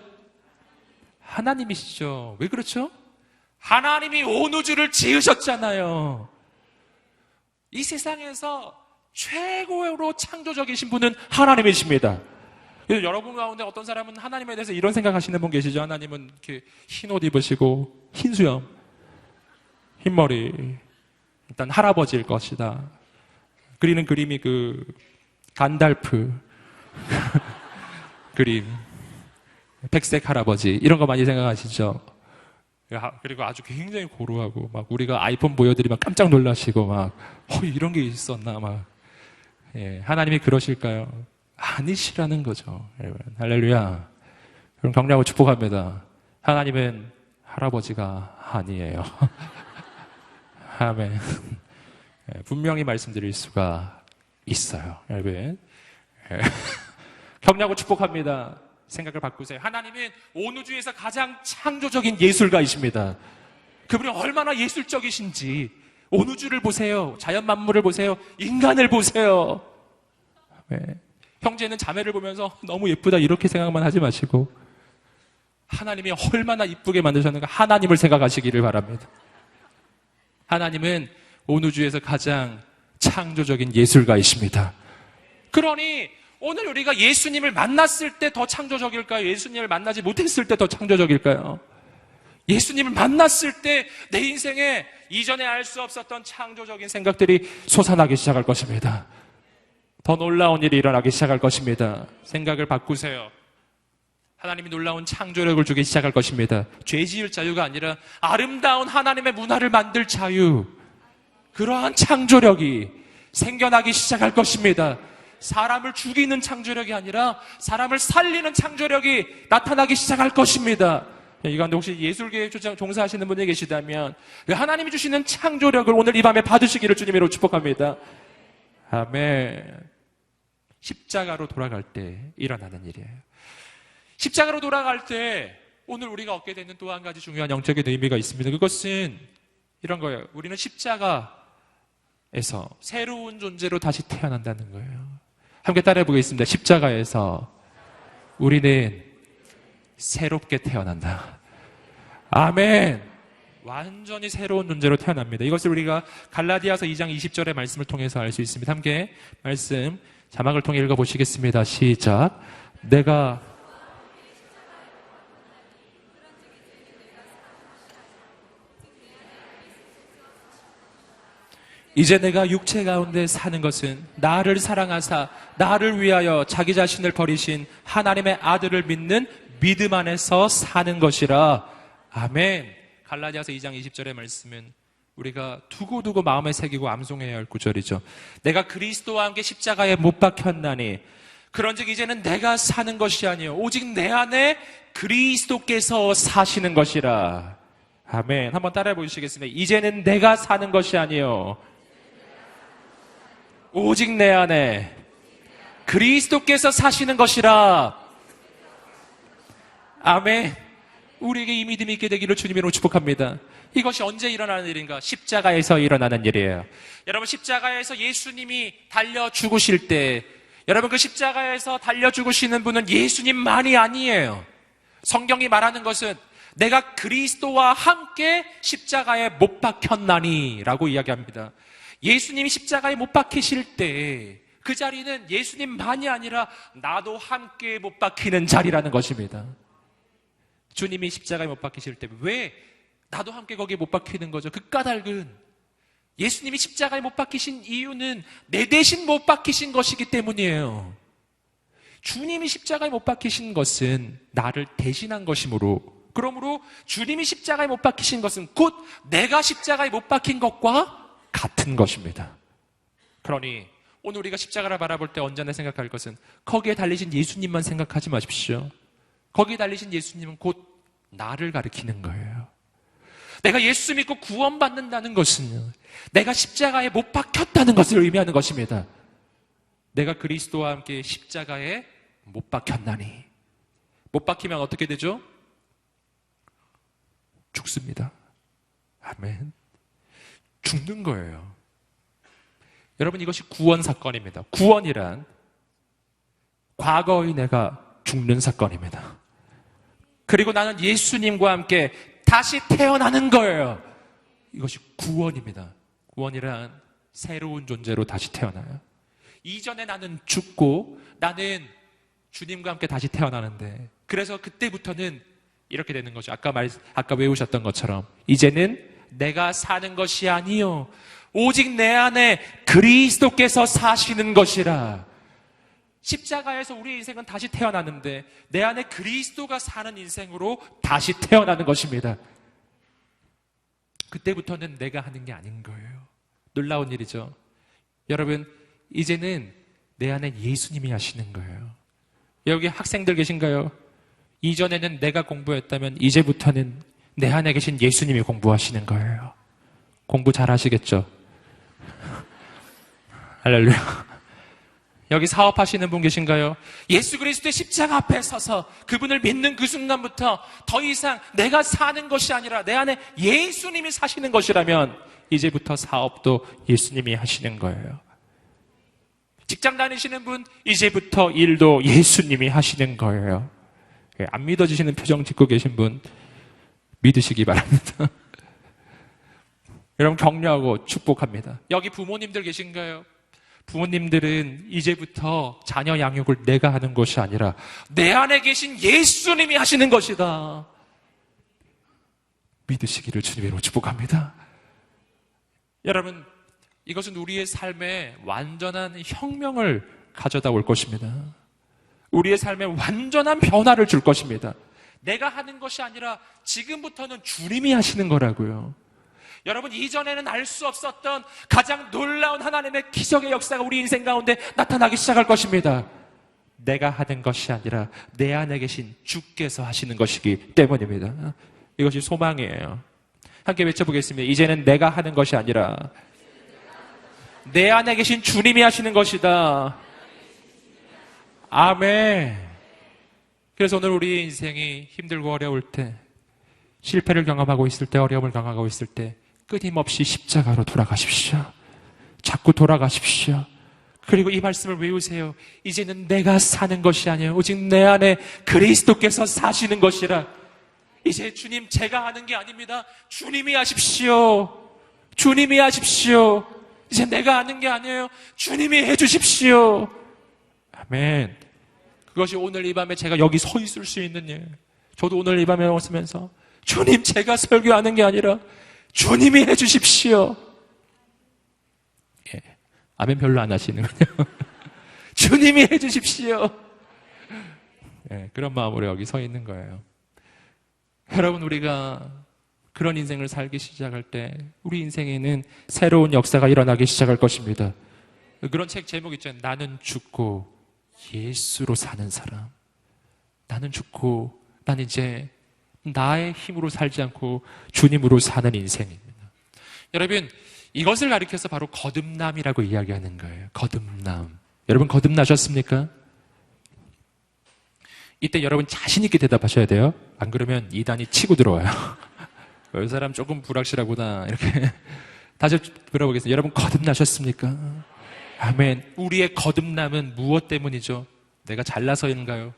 하나님이시죠. 왜 그렇죠? 하나님이 온 우주를 지으셨잖아요. 이 세상에서 최고로 창조적이신 분은 하나님이십니다. 여러분 가운데 어떤 사람은 하나님에 대해서 이런 생각하시는 분 계시죠? 하나님은 이렇게 흰 옷 입으시고 흰 수염, 흰 머리, 일단 할아버지일 것이다. 그리는 그림이 그 간달프 그림, 백색 할아버지, 이런 거 많이 생각하시죠? 그리고 아주 굉장히 고루하고, 막 우리가 아이폰 보여드리면 깜짝 놀라시고, 막 이런 게 있었나, 막. 예, 하나님이 그러실까요? 아니시라는 거죠. 여러분, 할렐루야. 그럼 격려하고 축복합니다. 하나님은 할아버지가 아니에요. 아멘. 예, 분명히 말씀드릴 수가 있어요. 여러분, 예. 격려하고 축복합니다. 생각을 바꾸세요. 하나님은 온 우주에서 가장 창조적인 예술가이십니다. 그분이 얼마나 예술적이신지 온 우주를 보세요. 자연 만물을 보세요. 인간을 보세요. 네. 형제는 자매를 보면서 너무 예쁘다 이렇게 생각만 하지 마시고 하나님이 얼마나 이쁘게 만드셨는가 하나님을 생각하시기를 바랍니다. 하나님은 온 우주에서 가장 창조적인 예술가이십니다. 그러니 오늘 우리가 예수님을 만났을 때 더 창조적일까요? 예수님을 만나지 못했을 때 더 창조적일까요? 예수님을 만났을 때 내 인생에 이전에 알 수 없었던 창조적인 생각들이 솟아나기 시작할 것입니다. 더 놀라운 일이 일어나기 시작할 것입니다. 생각을 바꾸세요. 하나님이 놀라운 창조력을 주기 시작할 것입니다. 죄 지을 자유가 아니라 아름다운 하나님의 문화를 만들 자유, 그러한 창조력이 생겨나기 시작할 것입니다. 사람을 죽이는 창조력이 아니라 사람을 살리는 창조력이 나타나기 시작할 것입니다. 이 가운데 혹시 예술계에 종사하시는 분이 계시다면 하나님이 주시는 창조력을 오늘 이 밤에 받으시기를 주님으로 축복합니다. 아멘. 십자가로 돌아갈 때 일어나는 일이에요. 십자가로 돌아갈 때 오늘 우리가 얻게 되는 또 한 가지 중요한 영적인 의미가 있습니다. 그것은 이런 거예요. 우리는 십자가에서 새로운 존재로 다시 태어난다는 거예요. 함께 따라해 보겠습니다. 십자가에서 우리는 새롭게 태어난다. 아멘. 완전히 새로운 존재로 태어납니다. 이것을 우리가 갈라디아서 2장 20절의 말씀을 통해서 알 수 있습니다. 함께 말씀 자막을 통해 읽어보시겠습니다. 시작. 내가 이제 내가 육체 가운데 사는 것은 나를 사랑하사 나를 위하여 자기 자신을 버리신 하나님의 아들을 믿는 믿음 안에서 사는 것이라. 아멘. 갈라디아서 2장 20절의 말씀은 우리가 두고두고 마음에 새기고 암송해야 할 구절이죠. 내가 그리스도와 함께 십자가에 못 박혔나니 그런즉 이제는 내가 사는 것이 아니요 오직 내 안에 그리스도께서 사시는 것이라. 아멘. 한번 따라해 보시겠습니다. 이제는 내가 사는 것이 아니요 오직 내 안에 그리스도께서 사시는 것이라. 아멘. 우리에게 이 믿음이 있게 되기를 주님으로 축복합니다. 이것이 언제 일어나는 일인가? 십자가에서 일어나는 일이에요. 여러분, 십자가에서 예수님이 달려 죽으실 때, 여러분, 그 십자가에서 달려 죽으시는 분은 예수님만이 아니에요. 성경이 말하는 것은 내가 그리스도와 함께 십자가에 못 박혔나니 라고 이야기합니다. 예수님이 십자가에 못 박히실 때 그 자리는 예수님만이 아니라 나도 함께 못 박히는 자리라는 것입니다. 주님이 십자가에 못 박히실 때 왜 나도 함께 거기에 못 박히는 거죠? 그 까닭은 예수님이 십자가에 못 박히신 이유는 내 대신 못 박히신 것이기 때문이에요. 주님이 십자가에 못 박히신 것은 나를 대신한 것이므로, 그러므로 주님이 십자가에 못 박히신 것은 곧 내가 십자가에 못 박힌 것과 같은 것입니다. 그러니 오늘 우리가 십자가를 바라볼 때 언제나 생각할 것은 거기에 달리신 예수님만 생각하지 마십시오. 거기에 달리신 예수님은 곧 나를 가리키는 거예요. 내가 예수 믿고 구원받는다는 것은요, 내가 십자가에 못 박혔다는 것을 의미하는 것입니다. 내가 그리스도와 함께 십자가에 못 박혔나니. 못 박히면 어떻게 되죠? 죽습니다. 아멘. 죽는 거예요. 여러분, 이것이 구원 사건입니다. 구원이란 과거의 내가 죽는 사건입니다. 그리고 나는 예수님과 함께 다시 태어나는 거예요. 이것이 구원입니다. 구원이란 새로운 존재로 다시 태어나요. 이전에 나는 죽고 나는 주님과 함께 다시 태어나는데, 그래서 그때부터는 이렇게 되는 거죠. 아까 외우셨던 것처럼 이제는 내가 사는 것이 아니요 오직 내 안에 그리스도께서 사시는 것이라. 십자가에서 우리의 인생은 다시 태어나는데 내 안에 그리스도가 사는 인생으로 다시 태어나는 것입니다. 그때부터는 내가 하는 게 아닌 거예요. 놀라운 일이죠. 여러분, 이제는 내 안에 예수님이 하시는 거예요. 여기 학생들 계신가요? 이전에는 내가 공부했다면 이제부터는 내 안에 계신 예수님이 공부하시는 거예요. 공부 잘 하시겠죠? 할렐루야. 여기 사업하시는 분 계신가요? 예수 그리스도의 십자가 앞에 서서 그분을 믿는 그 순간부터 더 이상 내가 사는 것이 아니라 내 안에 예수님이 사시는 것이라면 이제부터 사업도 예수님이 하시는 거예요. 직장 다니시는 분, 이제부터 일도 예수님이 하시는 거예요. 안 믿어지시는 표정 짓고 계신 분, 믿으시기 바랍니다. 여러분, 격려하고 축복합니다. 여기 부모님들 계신가요? 부모님들은 이제부터 자녀 양육을 내가 하는 것이 아니라 내 안에 계신 예수님이 하시는 것이다. 믿으시기를 주님으로 축복합니다. 여러분, 이것은 우리의 삶에 완전한 혁명을 가져다 올 것입니다. 우리의 삶에 완전한 변화를 줄 것입니다. 내가 하는 것이 아니라 지금부터는 주님이 하시는 거라고요. 여러분, 이전에는 알 수 없었던 가장 놀라운 하나님의 기적의 역사가 우리 인생 가운데 나타나기 시작할 것입니다. 내가 하는 것이 아니라 내 안에 계신 주께서 하시는 것이기 때문입니다. 이것이 소망이에요. 함께 외쳐보겠습니다. 이제는 내가 하는 것이 아니라 내 안에 계신 주님이 하시는 것이다. 아멘. 그래서 오늘 우리 인생이 힘들고 어려울 때, 실패를 경험하고 있을 때, 어려움을 경험하고 있을 때 끊임없이 십자가로 돌아가십시오. 자꾸 돌아가십시오. 그리고 이 말씀을 외우세요. 이제는 내가 사는 것이 아니에요. 오직 내 안에 그리스도께서 사시는 것이라. 이제 주님, 제가 하는 게 아닙니다. 주님이 하십시오. 주님이 하십시오. 이제 내가 하는 게 아니에요. 주님이 해주십시오. 아멘. 그것이 오늘 이 밤에 제가 여기 서 있을 수 있는 일. 저도 오늘 이 밤에 오면서 주님, 제가 설교하는 게 아니라 주님이 해주십시오. 예. 아멘 별로 안 하시는군요. 주님이 해주십시오. 예, 그런 마음으로 여기 서 있는 거예요. 여러분, 우리가 그런 인생을 살기 시작할 때 우리 인생에는 새로운 역사가 일어나기 시작할 것입니다. 그런 책 제목 있잖아요. 나는 죽고 예수로 사는 사람. 나는 죽고 난 이제 나의 힘으로 살지 않고 주님으로 사는 인생입니다. 여러분, 이것을 가리켜서 바로 거듭남이라고 이야기하는 거예요. 거듭남. 여러분, 거듭나셨습니까? 이때 여러분 자신 있게 대답하셔야 돼요. 안 그러면 이단이 치고 들어와요. 이 사람 조금 불확실하구나. 이렇게 다시 물어보겠습니다. 여러분, 거듭나셨습니까? 아멘. 우리의 거듭남은 무엇 때문이죠? 내가 잘나서인가요?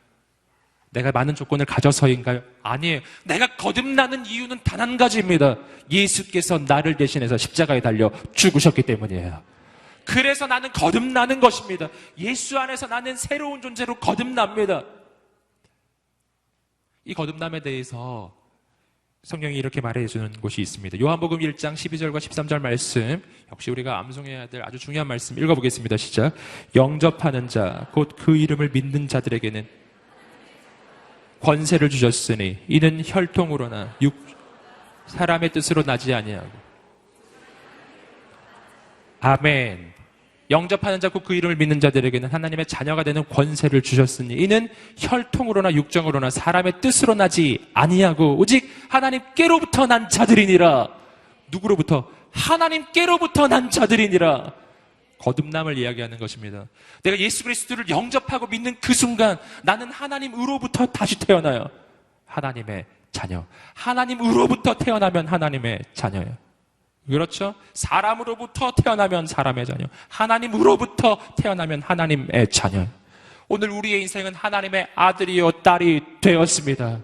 내가 많은 조건을 가져서인가요? 아니에요. 내가 거듭나는 이유는 단 한 가지입니다. 예수께서 나를 대신해서 십자가에 달려 죽으셨기 때문이에요. 그래서 나는 거듭나는 것입니다. 예수 안에서 나는 새로운 존재로 거듭납니다. 이 거듭남에 대해서 성경이 이렇게 말해주는 곳이 있습니다. 요한복음 1장 12절과 13절 말씀, 역시 우리가 암송해야 될 아주 중요한 말씀 읽어보겠습니다. 시작. 영접하는 자, 곧 그 이름을 믿는 자들에게는 권세를 주셨으니 이는 혈통으로나 사람의 뜻으로 나지 아니하고. 아멘. 영접하는 자, 곧 그 이름을 믿는 자들에게는 하나님의 자녀가 되는 권세를 주셨으니 이는 혈통으로나 육정으로나 사람의 뜻으로 나지 아니하고 오직 하나님께로부터 난 자들이니라. 누구로부터? 하나님께로부터 난 자들이니라. 거듭남을 이야기하는 것입니다. 내가 예수 그리스도를 영접하고 믿는 그 순간 나는 하나님으로부터 다시 태어나요. 하나님의 자녀. 하나님으로부터 태어나면 하나님의 자녀예요. 그렇죠? 사람으로부터 태어나면 사람의 자녀. 하나님으로부터 태어나면 하나님의 자녀. 오늘 우리의 인생은 하나님의 아들이요 딸이 되었습니다.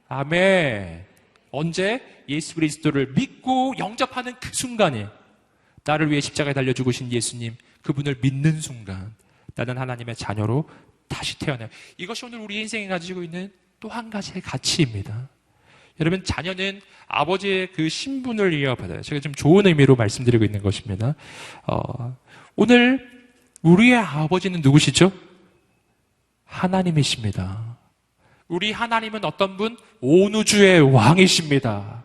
아멘. 언제? 예수 그리스도를 믿고 영접하는 그 순간이에요. 나를 위해 십자가에 달려 죽으신 예수님, 그분을 믿는 순간 나는 하나님의 자녀로 다시 태어나요. 이것이 오늘 우리 인생이 가지고 있는 또 한 가지의 가치입니다. 여러분, 자녀는 아버지의 그 신분을 이어받아요. 제가 좀 좋은 의미로 말씀드리고 있는 것입니다. 오늘 우리의 아버지는 누구시죠? 하나님이십니다. 우리 하나님은 어떤 분? 온 우주의 왕이십니다.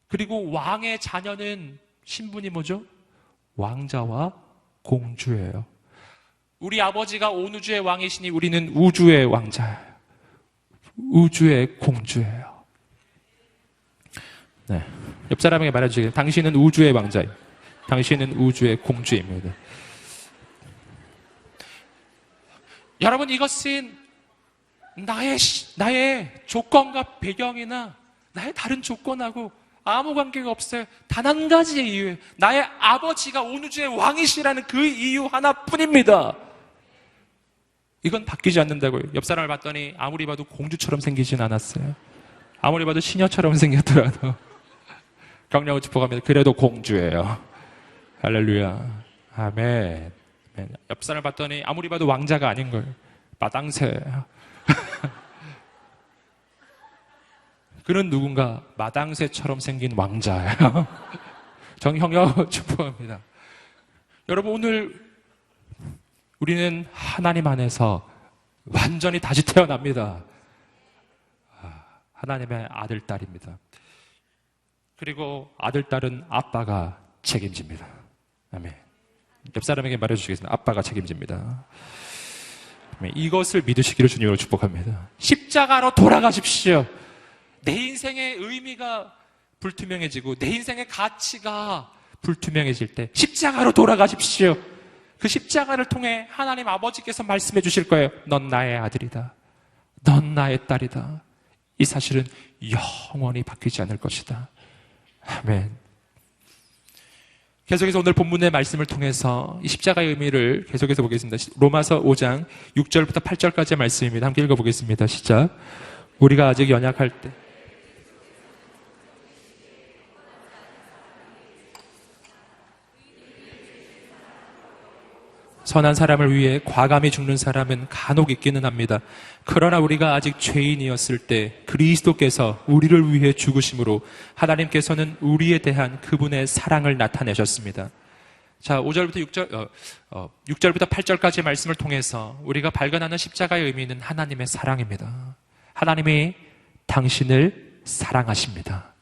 그리고 왕의 자녀는 신분이 뭐죠? 왕자와 공주예요. 우리 아버지가 온 우주의 왕이시니 우리는 우주의 왕자예요. 우주의 공주예요. 네. 옆 사람에게 말해주세요. 당신은 우주의 왕자예요. 당신은 우주의 공주입니다. 여러분, 이것은 나의 조건과 배경이나 나의 다른 조건하고 아무 관계가 없어요. 단 한 가지의 이유예요. 나의 아버지가 온 우주의 왕이시라는 그 이유 하나뿐입니다. 이건 바뀌지 않는다고요. 옆 사람을 봤더니 아무리 봐도 공주처럼 생기진 않았어요. 아무리 봐도 시녀처럼 생겼더라도 격려하고 짚어가면서 그래도 공주예요. 할렐루야. 아멘. 옆 사람을 봤더니 아무리 봐도 왕자가 아닌 거예요. 마당새예요. 그는 누군가 마당새처럼 생긴 왕자예요. 정형여 축복합니다. 여러분, 오늘 우리는 하나님 안에서 완전히 다시 태어납니다. 하나님의 아들, 딸입니다. 그리고 아들, 딸은 아빠가 책임집니다. 아멘. 옆 사람에게 말해주시겠습니다. 아빠가 책임집니다. 아멘. 이것을 믿으시기를 주님으로 축복합니다. 십자가로 돌아가십시오. 내 인생의 의미가 불투명해지고 내 인생의 가치가 불투명해질 때 십자가로 돌아가십시오. 그 십자가를 통해 하나님 아버지께서 말씀해 주실 거예요. 넌 나의 아들이다. 넌 나의 딸이다. 이 사실은 영원히 바뀌지 않을 것이다. 아멘. 계속해서 오늘 본문의 말씀을 통해서 이 십자가의 의미를 계속해서 보겠습니다. 로마서 5장 6절부터 8절까지의 말씀입니다. 함께 읽어보겠습니다. 시작. 우리가 아직 연약할 때 선한 사람을 위해 과감히 죽는 사람은 간혹 있기는 합니다. 그러나 우리가 아직 죄인이었을 때 그리스도께서 우리를 위해 죽으심으로 하나님께서는 우리에 대한 그분의 사랑을 나타내셨습니다. 자, 5절부터 6절부터 8절까지의 말씀을 통해서 우리가 발견하는 십자가의 의미는 하나님의 사랑입니다. 하나님이 당신을 사랑하십니다.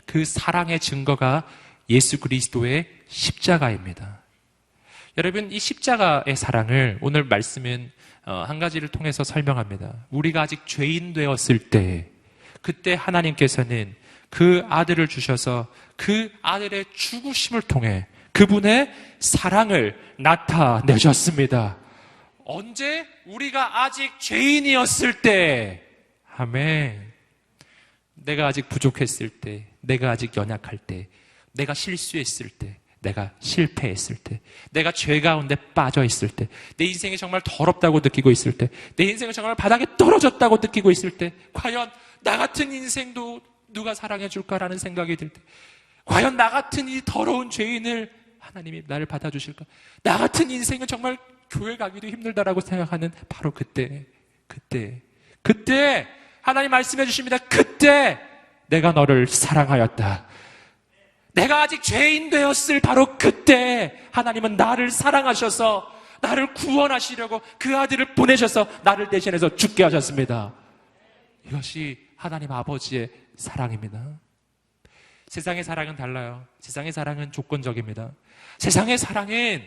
그 사랑의 증거가 예수 그리스도의 십자가입니다. 여러분, 이 십자가의 사랑을 오늘 말씀은 한 가지를 통해서 설명합니다. 우리가 아직 죄인 되었을 때 그때 하나님께서는 그 아들을 주셔서 그 아들의 죽으심을 통해 그분의 사랑을 나타내셨습니다. 언제? 우리가 아직 죄인이었을 때. 아멘. 내가 아직 부족했을 때, 내가 아직 연약할 때, 내가 실수했을 때, 내가 실패했을 때, 내가 죄 가운데 빠져 있을 때, 내 인생이 정말 더럽다고 느끼고 있을 때, 내 인생은 정말 바닥에 떨어졌다고 느끼고 있을 때, 과연 나 같은 인생도 누가 사랑해 줄까라는 생각이 들 때, 과연 나 같은 이 더러운 죄인을 하나님이 나를 받아주실까? 나 같은 인생은 정말 교회 가기도 힘들다라고 생각하는 바로 그때 하나님 말씀해 주십니다. 그때 내가 너를 사랑하였다. 내가 아직 죄인 되었을 바로 그때 하나님은 나를 사랑하셔서 나를 구원하시려고 그 아들을 보내셔서 나를 대신해서 죽게 하셨습니다. 이것이 하나님 아버지의 사랑입니다. 세상의 사랑은 달라요. 세상의 사랑은 조건적입니다. 세상의 사랑은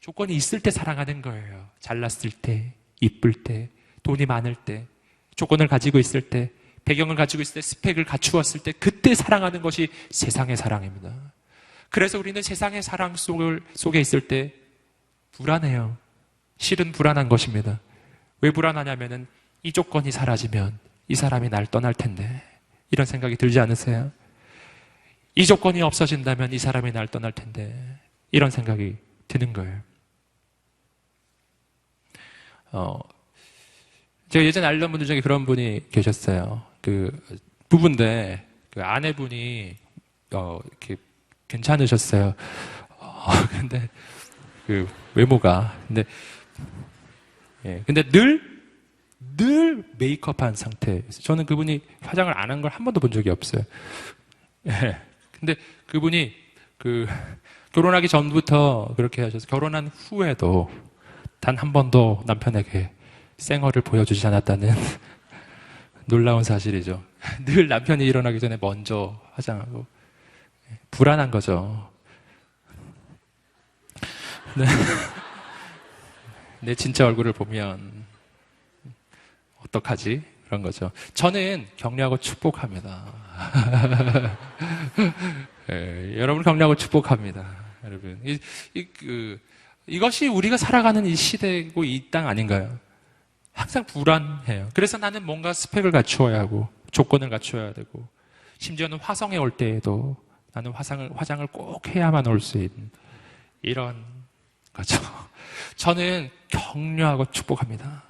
조건이 있을 때 사랑하는 거예요. 잘났을 때, 이쁠 때, 돈이 많을 때, 조건을 가지고 있을 때, 배경을 가지고 있을 때, 스펙을 갖추었을 때, 그때 사랑하는 것이 세상의 사랑입니다. 그래서 우리는 세상의 사랑 속에 있을 때 불안해요. 실은 불안한 것입니다. 왜 불안하냐면은 이 조건이 사라지면 이 사람이 날 떠날 텐데, 이런 생각이 들지 않으세요? 이 조건이 없어진다면 이 사람이 날 떠날 텐데, 이런 생각이 드는 거예요. 제가 예전에 알던 분들 중에 그런 분이 계셨어요. 그 부부인데 그 아내분이 이렇게 괜찮으셨어요. 근데 그 외모가 근데 늘 메이크업한 상태였어요. 저는 그분이 화장을 안 한 걸 한 번도 본 적이 없어요. 근데 그분이 그 결혼하기 전부터 그렇게 하셔서 결혼한 후에도 단 한 번도 남편에게 생얼을 보여주지 않았다는 놀라운 사실이죠. 늘 남편이 일어나기 전에 먼저 화장하고 불안한 거죠. 내 진짜 얼굴을 보면 어떡하지? 그런 거죠. 저는 격려하고 축복합니다. 여러분 격려하고 축복합니다. 여러분 이것이 우리가 살아가는 이 시대고 이 땅 아닌가요? 항상 불안해요. 그래서 나는 뭔가 스펙을 갖추어야 하고 조건을 갖추어야 되고 심지어는 화성에 올 때에도 나는 화장을 꼭 해야만 올 수 있는 이런 거죠. 저는 격려하고 축복합니다.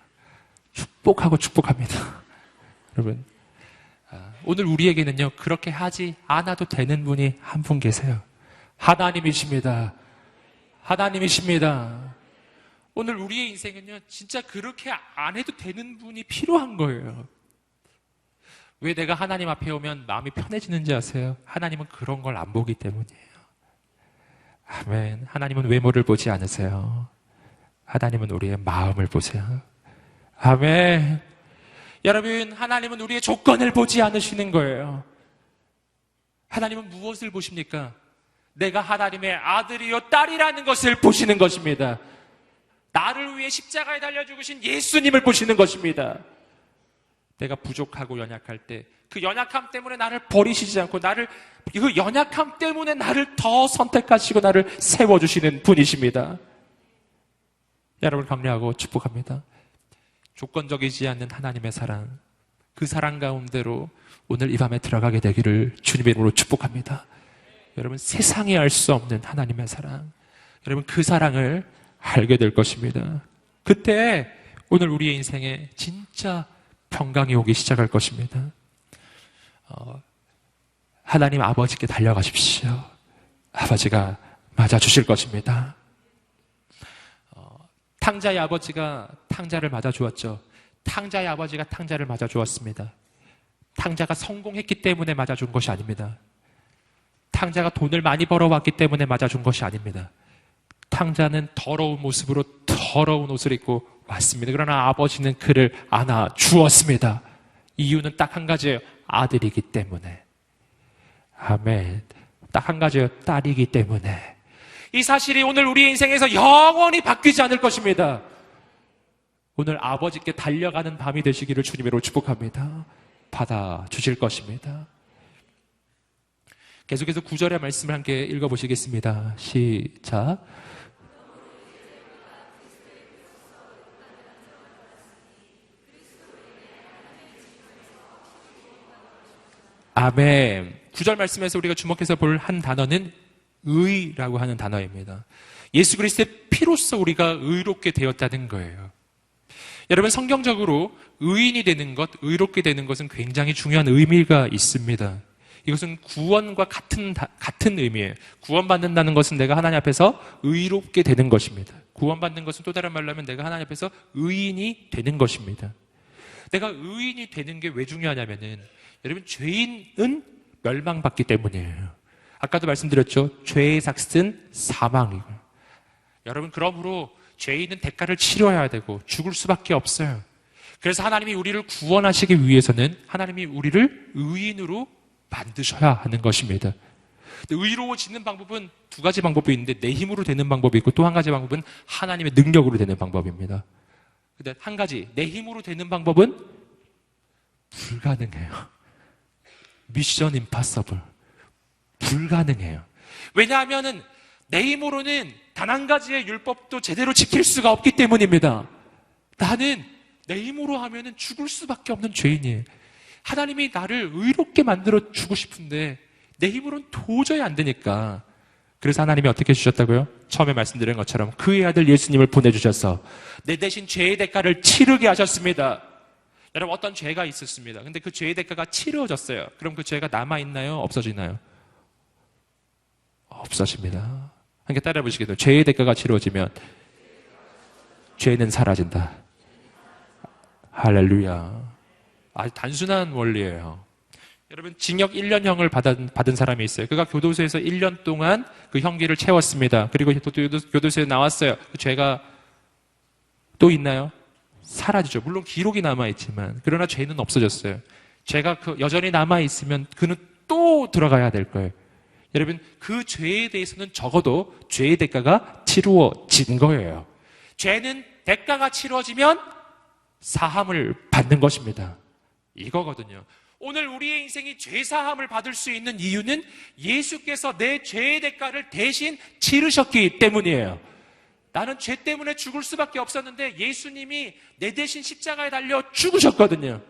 축복하고 축복합니다. 여러분 오늘 우리에게는요 그렇게 하지 않아도 되는 분이 한 분 계세요. 하나님이십니다. 하나님이십니다. 오늘 우리의 인생은요 진짜 그렇게 안 해도 되는 분이 필요한 거예요. 왜 내가 하나님 앞에 오면 마음이 편해지는지 아세요? 하나님은 그런 걸 안 보기 때문이에요. 아멘. 하나님은 외모를 보지 않으세요. 하나님은 우리의 마음을 보세요. 아멘. 여러분, 하나님은 우리의 조건을 보지 않으시는 거예요. 하나님은 무엇을 보십니까? 내가 하나님의 아들이요 딸이라는 것을 보시는 것입니다. 나를 위해 십자가에 달려 죽으신 예수님을 보시는 것입니다. 내가 부족하고 연약할 때 그 연약함 때문에 나를 버리시지 않고 그 연약함 때문에 나를 더 선택하시고 나를 세워주시는 분이십니다. 여러분 격려하고 축복합니다. 조건적이지 않는 하나님의 사랑, 그 사랑 가운데로 오늘 이 밤에 들어가게 되기를 주님의 이름으로 축복합니다. 여러분 세상에 알 수 없는 하나님의 사랑, 여러분 그 사랑을 알게 될 것입니다. 그때 오늘 우리의 인생에 진짜 평강이 오기 시작할 것입니다. 하나님 아버지께 달려가십시오. 아버지가 맞아주실 것입니다. 탕자의 아버지가 탕자를 맞아주었죠. 탕자의 아버지가 탕자를 맞아주었습니다. 탕자가 성공했기 때문에 맞아준 것이 아닙니다. 탕자가 돈을 많이 벌어왔기 때문에 맞아준 것이 아닙니다. 탕자는 더러운 모습으로 더러운 옷을 입고 왔습니다. 그러나 아버지는 그를 안아 주었습니다. 이유는 딱 한 가지예요. 아들이기 때문에. 아멘. 딱 한 가지예요. 딸이기 때문에. 이 사실이 오늘 우리 인생에서 영원히 바뀌지 않을 것입니다. 오늘 아버지께 달려가는 밤이 되시기를 주님으로 축복합니다. 받아주실 것입니다. 계속해서 9절의 말씀을 함께 읽어보시겠습니다. 시작. 아멘. 9절 말씀에서 우리가 주목해서 볼 한 단어는 의라고 하는 단어입니다. 예수 그리스도의 피로써 우리가 의롭게 되었다는 거예요. 여러분 성경적으로 의인이 되는 것, 의롭게 되는 것은 굉장히 중요한 의미가 있습니다. 이것은 구원과 같은 의미예요. 구원받는다는 것은 내가 하나님 앞에서 의롭게 되는 것입니다. 구원받는 것은 또 다른 말로 하면 내가 하나님 앞에서 의인이 되는 것입니다. 내가 의인이 되는 게 왜 중요하냐면은 여러분 죄인은 멸망받기 때문이에요. 아까도 말씀드렸죠. 죄의 삭은 사망이고. 여러분 그러므로 죄인은 대가를 치러야 되고 죽을 수밖에 없어요. 그래서 하나님이 우리를 구원하시기 위해서는 하나님이 우리를 의인으로 만드셔야 하는 것입니다. 의로워지는 방법은 두 가지 방법이 있는데 내 힘으로 되는 방법이 있고 또 한 가지 방법은 하나님의 능력으로 되는 방법입니다. 근데 한 가지 내 힘으로 되는 방법은 불가능해요. 미션 임파서블. 불가능해요. 왜냐하면은 내 힘으로는 단 한 가지의 율법도 제대로 지킬 수가 없기 때문입니다. 나는 내 힘으로 하면은 죽을 수밖에 없는 죄인이에요. 하나님이 나를 의롭게 만들어 주고 싶은데 내 힘으로는 도저히 안 되니까. 그래서 하나님이 어떻게 주셨다고요? 처음에 말씀드린 것처럼 그의 아들 예수님을 보내주셔서 내 대신 죄의 대가를 치르게 하셨습니다. 여러분 어떤 죄가 있었습니다. 근데 그 죄의 대가가 치러졌어요. 그럼 그 죄가 남아있나요? 없어지나요? 없어집니다. 함께 따라해 보시겠어요? 죄의 대가가 치러지면 죄는 사라진다. 할렐루야. 아주 단순한 원리예요. 여러분 징역 1년형을 받은 사람이 있어요. 그가 교도소에서 1년 동안 그 형기를 채웠습니다. 그리고 또 교도소에 나왔어요. 그 죄가 또 있나요? 사라지죠. 물론 기록이 남아있지만 그러나 죄는 없어졌어요. 죄가 여전히 남아있으면 그는 또 들어가야 될 거예요. 여러분 그 죄에 대해서는 적어도 죄의 대가가 치루어진 거예요. 죄는 대가가 치루어지면 사함을 받는 것입니다. 이거거든요. 오늘 우리의 인생이 죄사함을 받을 수 있는 이유는 예수께서 내 죄의 대가를 대신 치르셨기 때문이에요. 나는 죄 때문에 죽을 수밖에 없었는데 예수님이 내 대신 십자가에 달려 죽으셨거든요.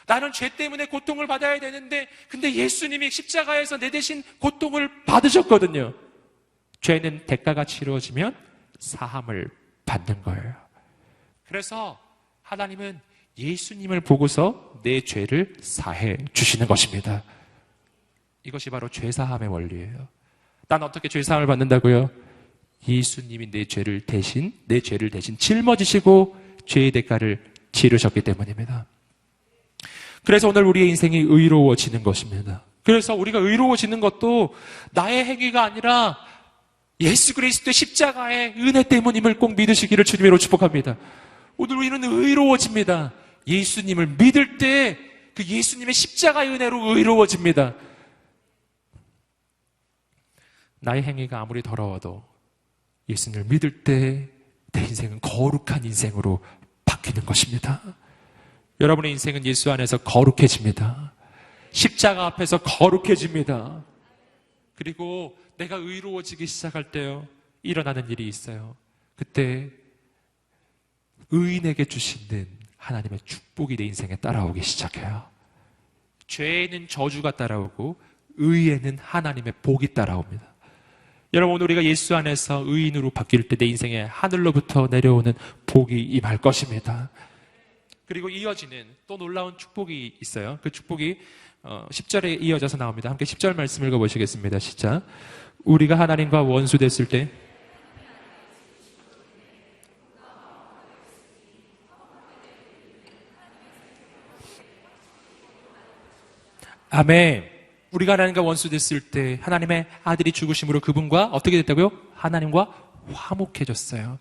나는 죄 때문에 고통을 받아야 되는데 근데 예수님이 십자가에서 내 대신 고통을 받으셨거든요. 죄는 대가가 치루어지면 사함을 받는 거예요. 그래서 하나님은 예수님을 보고서 내 죄를 사해 주시는 것입니다. 이것이 바로 죄사함의 원리예요. 난 어떻게 죄사함을 받는다고요? 예수님이 내 죄를 대신 짊어지시고 죄의 대가를 치르셨기 때문입니다. 그래서 오늘 우리의 인생이 의로워지는 것입니다. 그래서 우리가 의로워지는 것도 나의 행위가 아니라 예수 그리스도의 십자가의 은혜 때문임을 꼭 믿으시기를 주님으로 축복합니다. 오늘 우리는 의로워집니다. 예수님을 믿을 때 그 예수님의 십자가의 은혜로 의로워집니다. 나의 행위가 아무리 더러워도 예수님을 믿을 때 내 인생은 거룩한 인생으로 바뀌는 것입니다. 여러분의 인생은 예수 안에서 거룩해집니다. 십자가 앞에서 거룩해집니다. 그리고 내가 의로워지기 시작할 때요, 일어나는 일이 있어요. 그때 의인에게 주시는 하나님의 축복이 내 인생에 따라오기 시작해요. 죄에는 저주가 따라오고 의에는 하나님의 복이 따라옵니다. 여러분 오늘 우리가 예수 안에서 의인으로 바뀔 때 내 인생에 하늘로부터 내려오는 복이 임할 것입니다. 그리고 이어지는 또 놀라운 축복이 있어요. 그 축복이 10절에 이어져서 나옵니다. 함께 10절 말씀 읽어보시겠습니다. 시작. 우리가 하나님과 원수 됐을 때 아멘. 우리가 하나님과 원수 됐을 때 하나님의 아들이 죽으심으로 그분과 어떻게 됐다고요? 하나님과 화목해졌어요.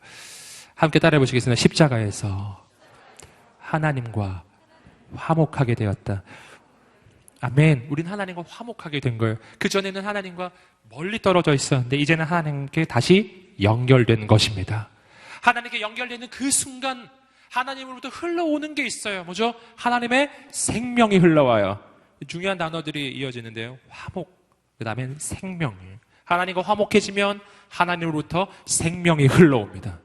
함께 따라해 보시겠습니다. 십자가에서 하나님과 화목하게 되었다. 아멘. 우린 하나님과 화목하게 된 거예요. 그전에는 하나님과 멀리 떨어져 있었는데 이제는 하나님께 다시 연결된 것입니다. 하나님께 연결되는 그 순간 하나님으로부터 흘러오는 게 있어요. 뭐죠? 하나님의 생명이 흘러와요. 중요한 단어들이 이어지는데요. 화목, 그 다음에 생명. 하나님과 화목해지면 하나님으로부터 생명이 흘러옵니다.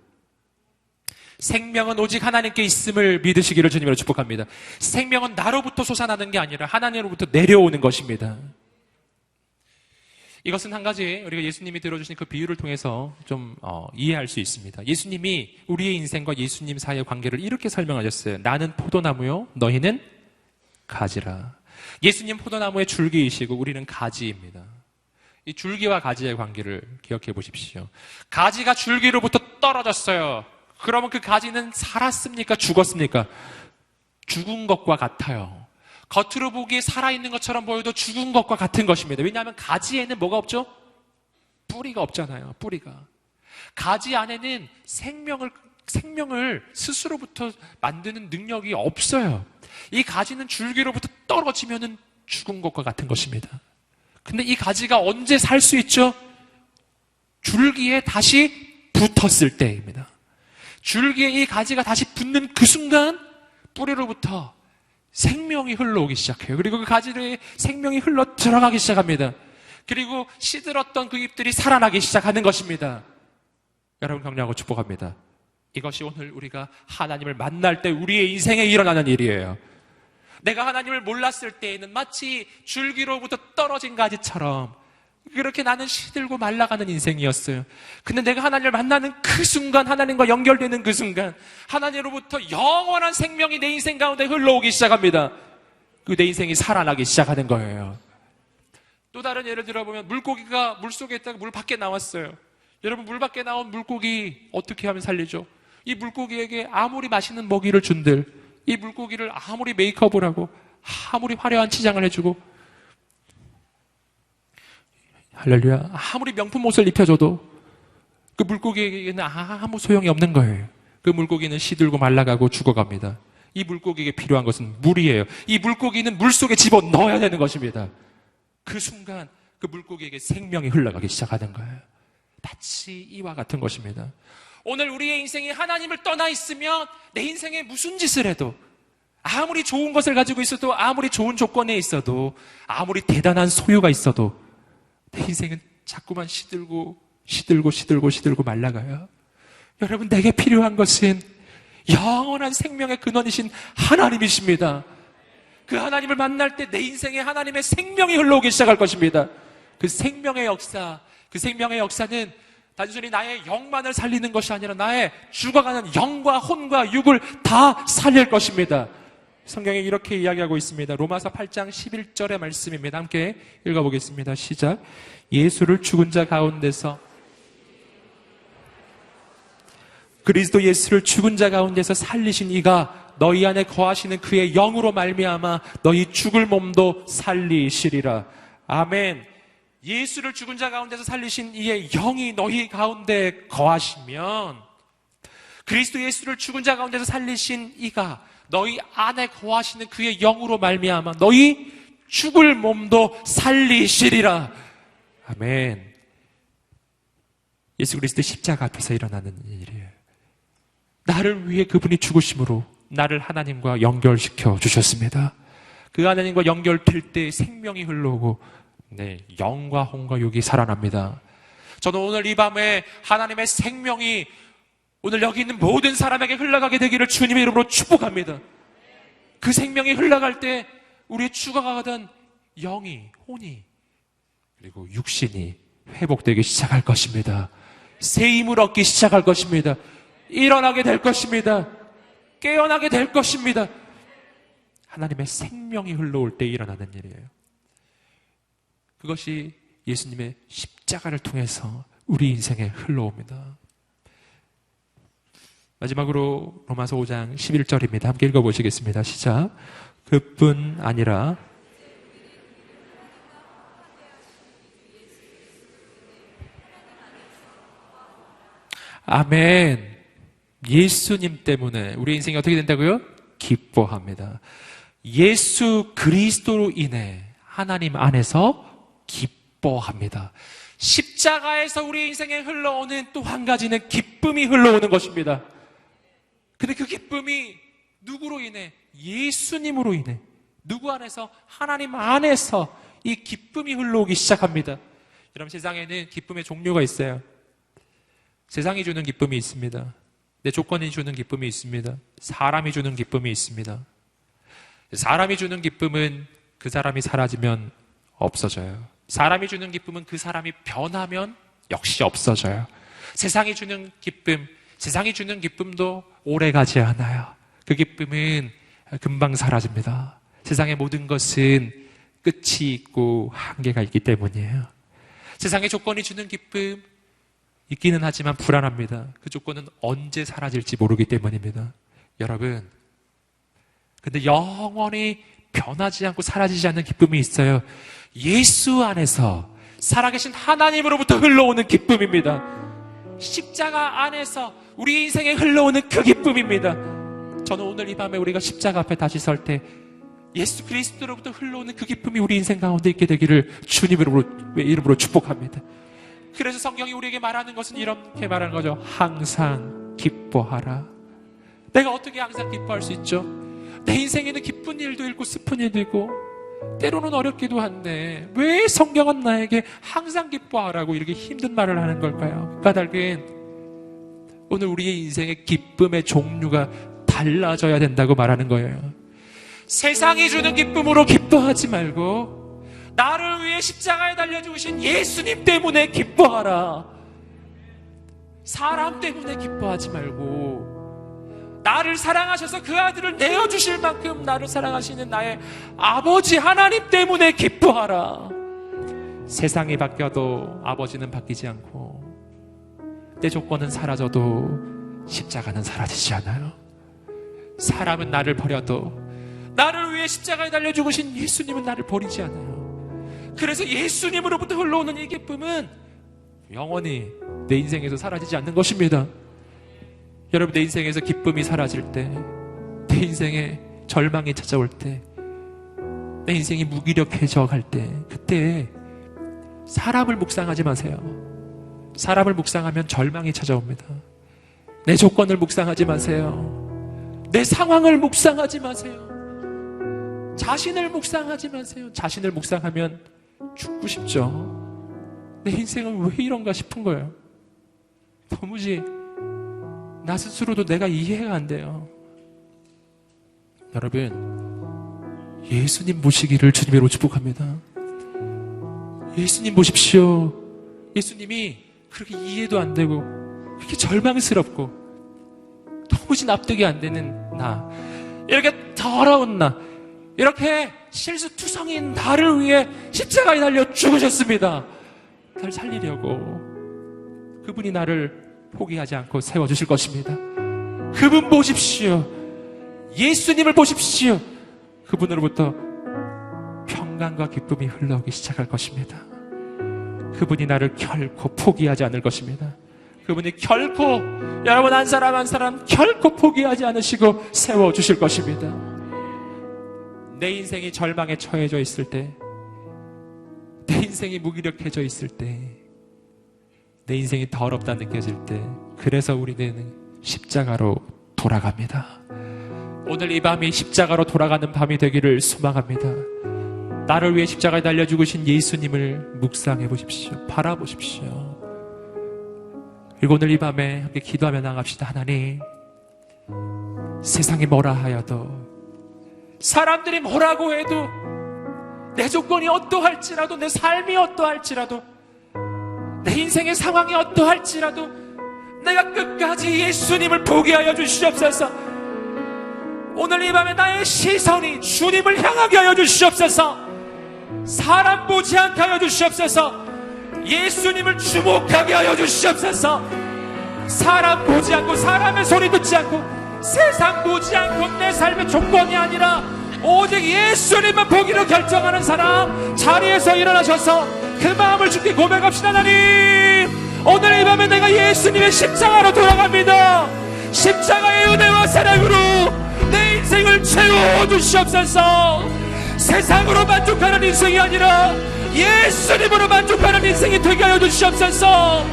생명은 오직 하나님께 있음을 믿으시기를 주님으로 축복합니다. 생명은 나로부터 솟아나는 게 아니라 하나님으로부터 내려오는 것입니다. 이것은 한 가지 우리가 예수님이 들어주신 그 비유를 통해서 좀 이해할 수 있습니다. 예수님이 우리의 인생과 예수님 사이의 관계를 이렇게 설명하셨어요. 나는 포도나무요, 너희는 가지라. 예수님 포도나무의 줄기이시고 우리는 가지입니다. 이 줄기와 가지의 관계를 기억해 보십시오. 가지가 줄기로부터 떨어졌어요. 그러면 그 가지는 살았습니까? 죽었습니까? 죽은 것과 같아요. 겉으로 보기에 살아있는 것처럼 보여도 죽은 것과 같은 것입니다. 왜냐하면 가지에는 뭐가 없죠? 뿌리가 없잖아요. 뿌리가. 가지 안에는 생명을 스스로부터 만드는 능력이 없어요. 이 가지는 줄기로부터 떨어지면은 죽은 것과 같은 것입니다. 근데 이 가지가 언제 살 수 있죠? 줄기에 다시 붙었을 때입니다. 줄기에 이 가지가 다시 붙는 그 순간 뿌리로부터 생명이 흘러오기 시작해요. 그리고 그 가지에 생명이 흘러 들어가기 시작합니다. 그리고 시들었던 그 잎들이 살아나기 시작하는 것입니다. 여러분 격려하고 축복합니다. 이것이 오늘 우리가 하나님을 만날 때 우리의 인생에 일어나는 일이에요. 내가 하나님을 몰랐을 때에는 마치 줄기로부터 떨어진 가지처럼 그렇게 나는 시들고 말라가는 인생이었어요. 근데 내가 하나님을 만나는 그 순간, 하나님과 연결되는 그 순간, 하나님으로부터 영원한 생명이 내 인생 가운데 흘러오기 시작합니다. 그 내 인생이 살아나기 시작하는 거예요. 또 다른 예를 들어보면 물고기가 물속에 있다가 물 밖에 나왔어요. 여러분, 물 밖에 나온 물고기 어떻게 하면 살리죠? 이 물고기에게 아무리 맛있는 먹이를 준들, 이 물고기를 아무리 메이크업을 하고 아무리 화려한 치장을 해주고 할렐루야, 아무리 명품 옷을 입혀줘도 그 물고기에게는 아무 소용이 없는 거예요. 그 물고기는 시들고 말라가고 죽어갑니다. 이 물고기에게 필요한 것은 물이에요. 이 물고기는 물속에 집어넣어야 되는 것입니다. 그 순간 그 물고기에게 생명이 흘러가기 시작하는 거예요. 마치 이와 같은 것입니다. 오늘 우리의 인생이 하나님을 떠나 있으면 내 인생에 무슨 짓을 해도, 아무리 좋은 것을 가지고 있어도, 아무리 좋은 조건에 있어도, 아무리 대단한 소유가 있어도 내 인생은 자꾸만 시들고 말라가요. 여러분, 내게 필요한 것은 영원한 생명의 근원이신 하나님이십니다. 그 하나님을 만날 때 내 인생에 하나님의 생명이 흘러오기 시작할 것입니다. 그 생명의 역사는 단순히 나의 영만을 살리는 것이 아니라 나의 죽어가는 영과 혼과 육을 다 살릴 것입니다. 성경에 이렇게 이야기하고 있습니다. 로마서 8장 11절의 말씀입니다. 함께 읽어보겠습니다. 시작. 예수를 죽은 자 가운데서, 그리스도 예수를 죽은 자 가운데서 살리신 이가 너희 안에 거하시는 그의 영으로 말미암아 너희 죽을 몸도 살리시리라. 아멘. 예수를 죽은 자 가운데서 살리신 이의 영이 너희 가운데 거하시면, 그리스도 예수를 죽은 자 가운데서 살리신 이가 너희 안에 거하시는 그의 영으로 말미암아 너희 죽을 몸도 살리시리라. 아멘. 예수 그리스도 십자가 앞에서 일어나는 일이에요. 나를 위해 그분이 죽으심으로 나를 하나님과 연결시켜 주셨습니다. 그 하나님과 연결될 때 생명이 흘러오고 영과 혼과 육이 살아납니다. 저는 오늘 이 밤에 하나님의 생명이 오늘 여기 있는 모든 사람에게 흘러가게 되기를 주님의 이름으로 축복합니다. 그 생명이 흘러갈 때 우리의 죽어가던 영이, 혼이, 그리고 육신이 회복되기 시작할 것입니다. 새 힘을 얻기 시작할 것입니다. 일어나게 될 것입니다. 깨어나게 될 것입니다. 하나님의 생명이 흘러올 때 일어나는 일이에요. 그것이 예수님의 십자가를 통해서 우리 인생에 흘러옵니다. 마지막으로 로마서 5장 11절입니다. 함께 읽어보시겠습니다. 시작. 그뿐 아니라 아멘. 예수님 때문에 우리 인생이 어떻게 된다고요? 기뻐합니다. 예수 그리스도로 인해 하나님 안에서 기뻐합니다. 십자가에서 우리 인생에 흘러오는 또 한 가지는 기쁨이 흘러오는 것입니다. 근데 그 기쁨이 누구로 인해? 예수님으로 인해. 누구 안에서? 하나님 안에서 이 기쁨이 흘러오기 시작합니다. 여러분, 세상에는 기쁨의 종류가 있어요. 세상이 주는 기쁨이 있습니다. 내 조건이 주는 기쁨이 있습니다. 사람이 주는 기쁨이 있습니다. 사람이 주는 기쁨은 그 사람이 사라지면 없어져요. 사람이 주는 기쁨은 그 사람이 변하면 역시 없어져요. 세상이 주는 기쁨도 오래가지 않아요. 그 기쁨은 금방 사라집니다. 세상의 모든 것은 끝이 있고 한계가 있기 때문이에요. 세상의 조건이 주는 기쁨 있기는 하지만 불안합니다. 그 조건은 언제 사라질지 모르기 때문입니다. 여러분, 근데 영원히 변하지 않고 사라지지 않는 기쁨이 있어요. 예수 안에서 살아계신 하나님으로부터 흘러오는 기쁨입니다. 십자가 안에서 우리 인생에 흘러오는 그 기쁨입니다. 저는 오늘 이 밤에 우리가 십자가 앞에 다시 설 때 예수 그리스도로부터 흘러오는 그 기쁨이 우리 인생 가운데 있게 되기를 주님의 이름으로 축복합니다. 그래서 성경이 우리에게 말하는 것은 이렇게 말하는 거죠. 항상 기뻐하라. 내가 어떻게 항상 기뻐할 수 있죠? 내 인생에는 기쁜 일도 있고 슬픈 일도 있고 때로는 어렵기도 한데 왜 성경은 나에게 항상 기뻐하라고 이렇게 힘든 말을 하는 걸까요? 그 까닭은 오늘 우리의 인생의 기쁨의 종류가 달라져야 된다고 말하는 거예요. 세상이 주는 기쁨으로 기뻐하지 말고 나를 위해 십자가에 달려 죽으신 예수님 때문에 기뻐하라. 사람 때문에 기뻐하지 말고 나를 사랑하셔서 그 아들을 내어주실 만큼 나를 사랑하시는 나의 아버지 하나님 때문에 기뻐하라. 세상이 바뀌어도 아버지는 바뀌지 않고 내 조건은 사라져도 십자가는 사라지지 않아요. 사람은 나를 버려도 나를 위해 십자가에 달려 죽으신 예수님은 나를 버리지 않아요. 그래서 예수님으로부터 흘러오는 이 기쁨은 영원히 내 인생에서 사라지지 않는 것입니다. 여러분, 내 인생에서 기쁨이 사라질 때, 내 인생에 절망이 찾아올 때, 내 인생이 무기력해져 갈 때, 그때 사람을 묵상하지 마세요. 사람을 묵상하면 절망이 찾아옵니다. 내 조건을 묵상하지 마세요. 내 상황을 묵상하지 마세요. 자신을 묵상하지 마세요. 자신을 묵상하면 죽고 싶죠. 내 인생은 왜 이런가 싶은 거예요. 도무지 나 스스로도 내가 이해가 안 돼요. 여러분, 예수님 보시기를 주님으로 축복합니다. 예수님 보십시오. 예수님이 그렇게 이해도 안 되고 그렇게 절망스럽고 도무지 납득이 안 되는 나, 이렇게 더러운 나, 이렇게 실수투성인 나를 위해 십자가에 달려 죽으셨습니다. 나를 살리려고. 그분이 나를 포기하지 않고 세워주실 것입니다. 그분 보십시오. 예수님을 보십시오. 그분으로부터 평강과 기쁨이 흘러오기 시작할 것입니다. 그분이 나를 결코 포기하지 않을 것입니다. 그분이 결코, 여러분 한 사람 한 사람 결코 포기하지 않으시고 세워주실 것입니다. 내 인생이 절망에 처해져 있을 때, 내 인생이 무기력해져 있을 때, 내 인생이 더럽다 느껴질 때, 그래서 우리는 십자가로 돌아갑니다. 오늘 이 밤이 십자가로 돌아가는 밤이 되기를 소망합니다. 나를 위해 십자가에 달려 죽으신 예수님을 묵상해 보십시오. 바라보십시오. 그리고 오늘 이 밤에 함께 기도하며 나갑시다. 하나님, 세상이 뭐라 하여도, 사람들이 뭐라고 해도, 내 조건이 어떠할지라도, 내 삶이 어떠할지라도, 내 인생의 상황이 어떠할지라도 내가 끝까지 예수님을 포기하여 주시옵소서. 오늘 이 밤에 나의 시선이 주님을 향하게 하여 주시옵소서. 사람 보지 않게 하여 주시옵소서. 예수님을 주목하게 하여 주시옵소서. 사람 보지 않고, 사람의 소리 듣지 않고, 세상 보지 않고, 내 삶의 조건이 아니라 오직 예수님만 보기로 결정하는 사람, 자리에서 일어나셔서 그 마음을 주께 고백합시다. 하나님, 오늘 이 밤에 내가 예수님의 십자가로 돌아갑니다. 십자가의 은혜와 사랑으로 내 인생을 채워주시옵소서. 세상으로 만족하는 인생이 아니라 예수님으로 만족하는 인생이 되게 하여 주시옵소서.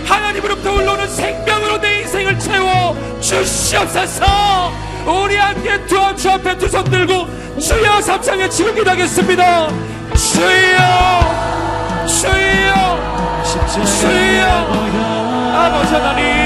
하나님으로부터 올라오는 생명으로 내 인생을 채워주시옵소서. 우리 함께 주 앞에 두 손 들고 주여 삼창에 지금 기도하겠습니다. 주여, 주여, 주여, 아버지 하나님,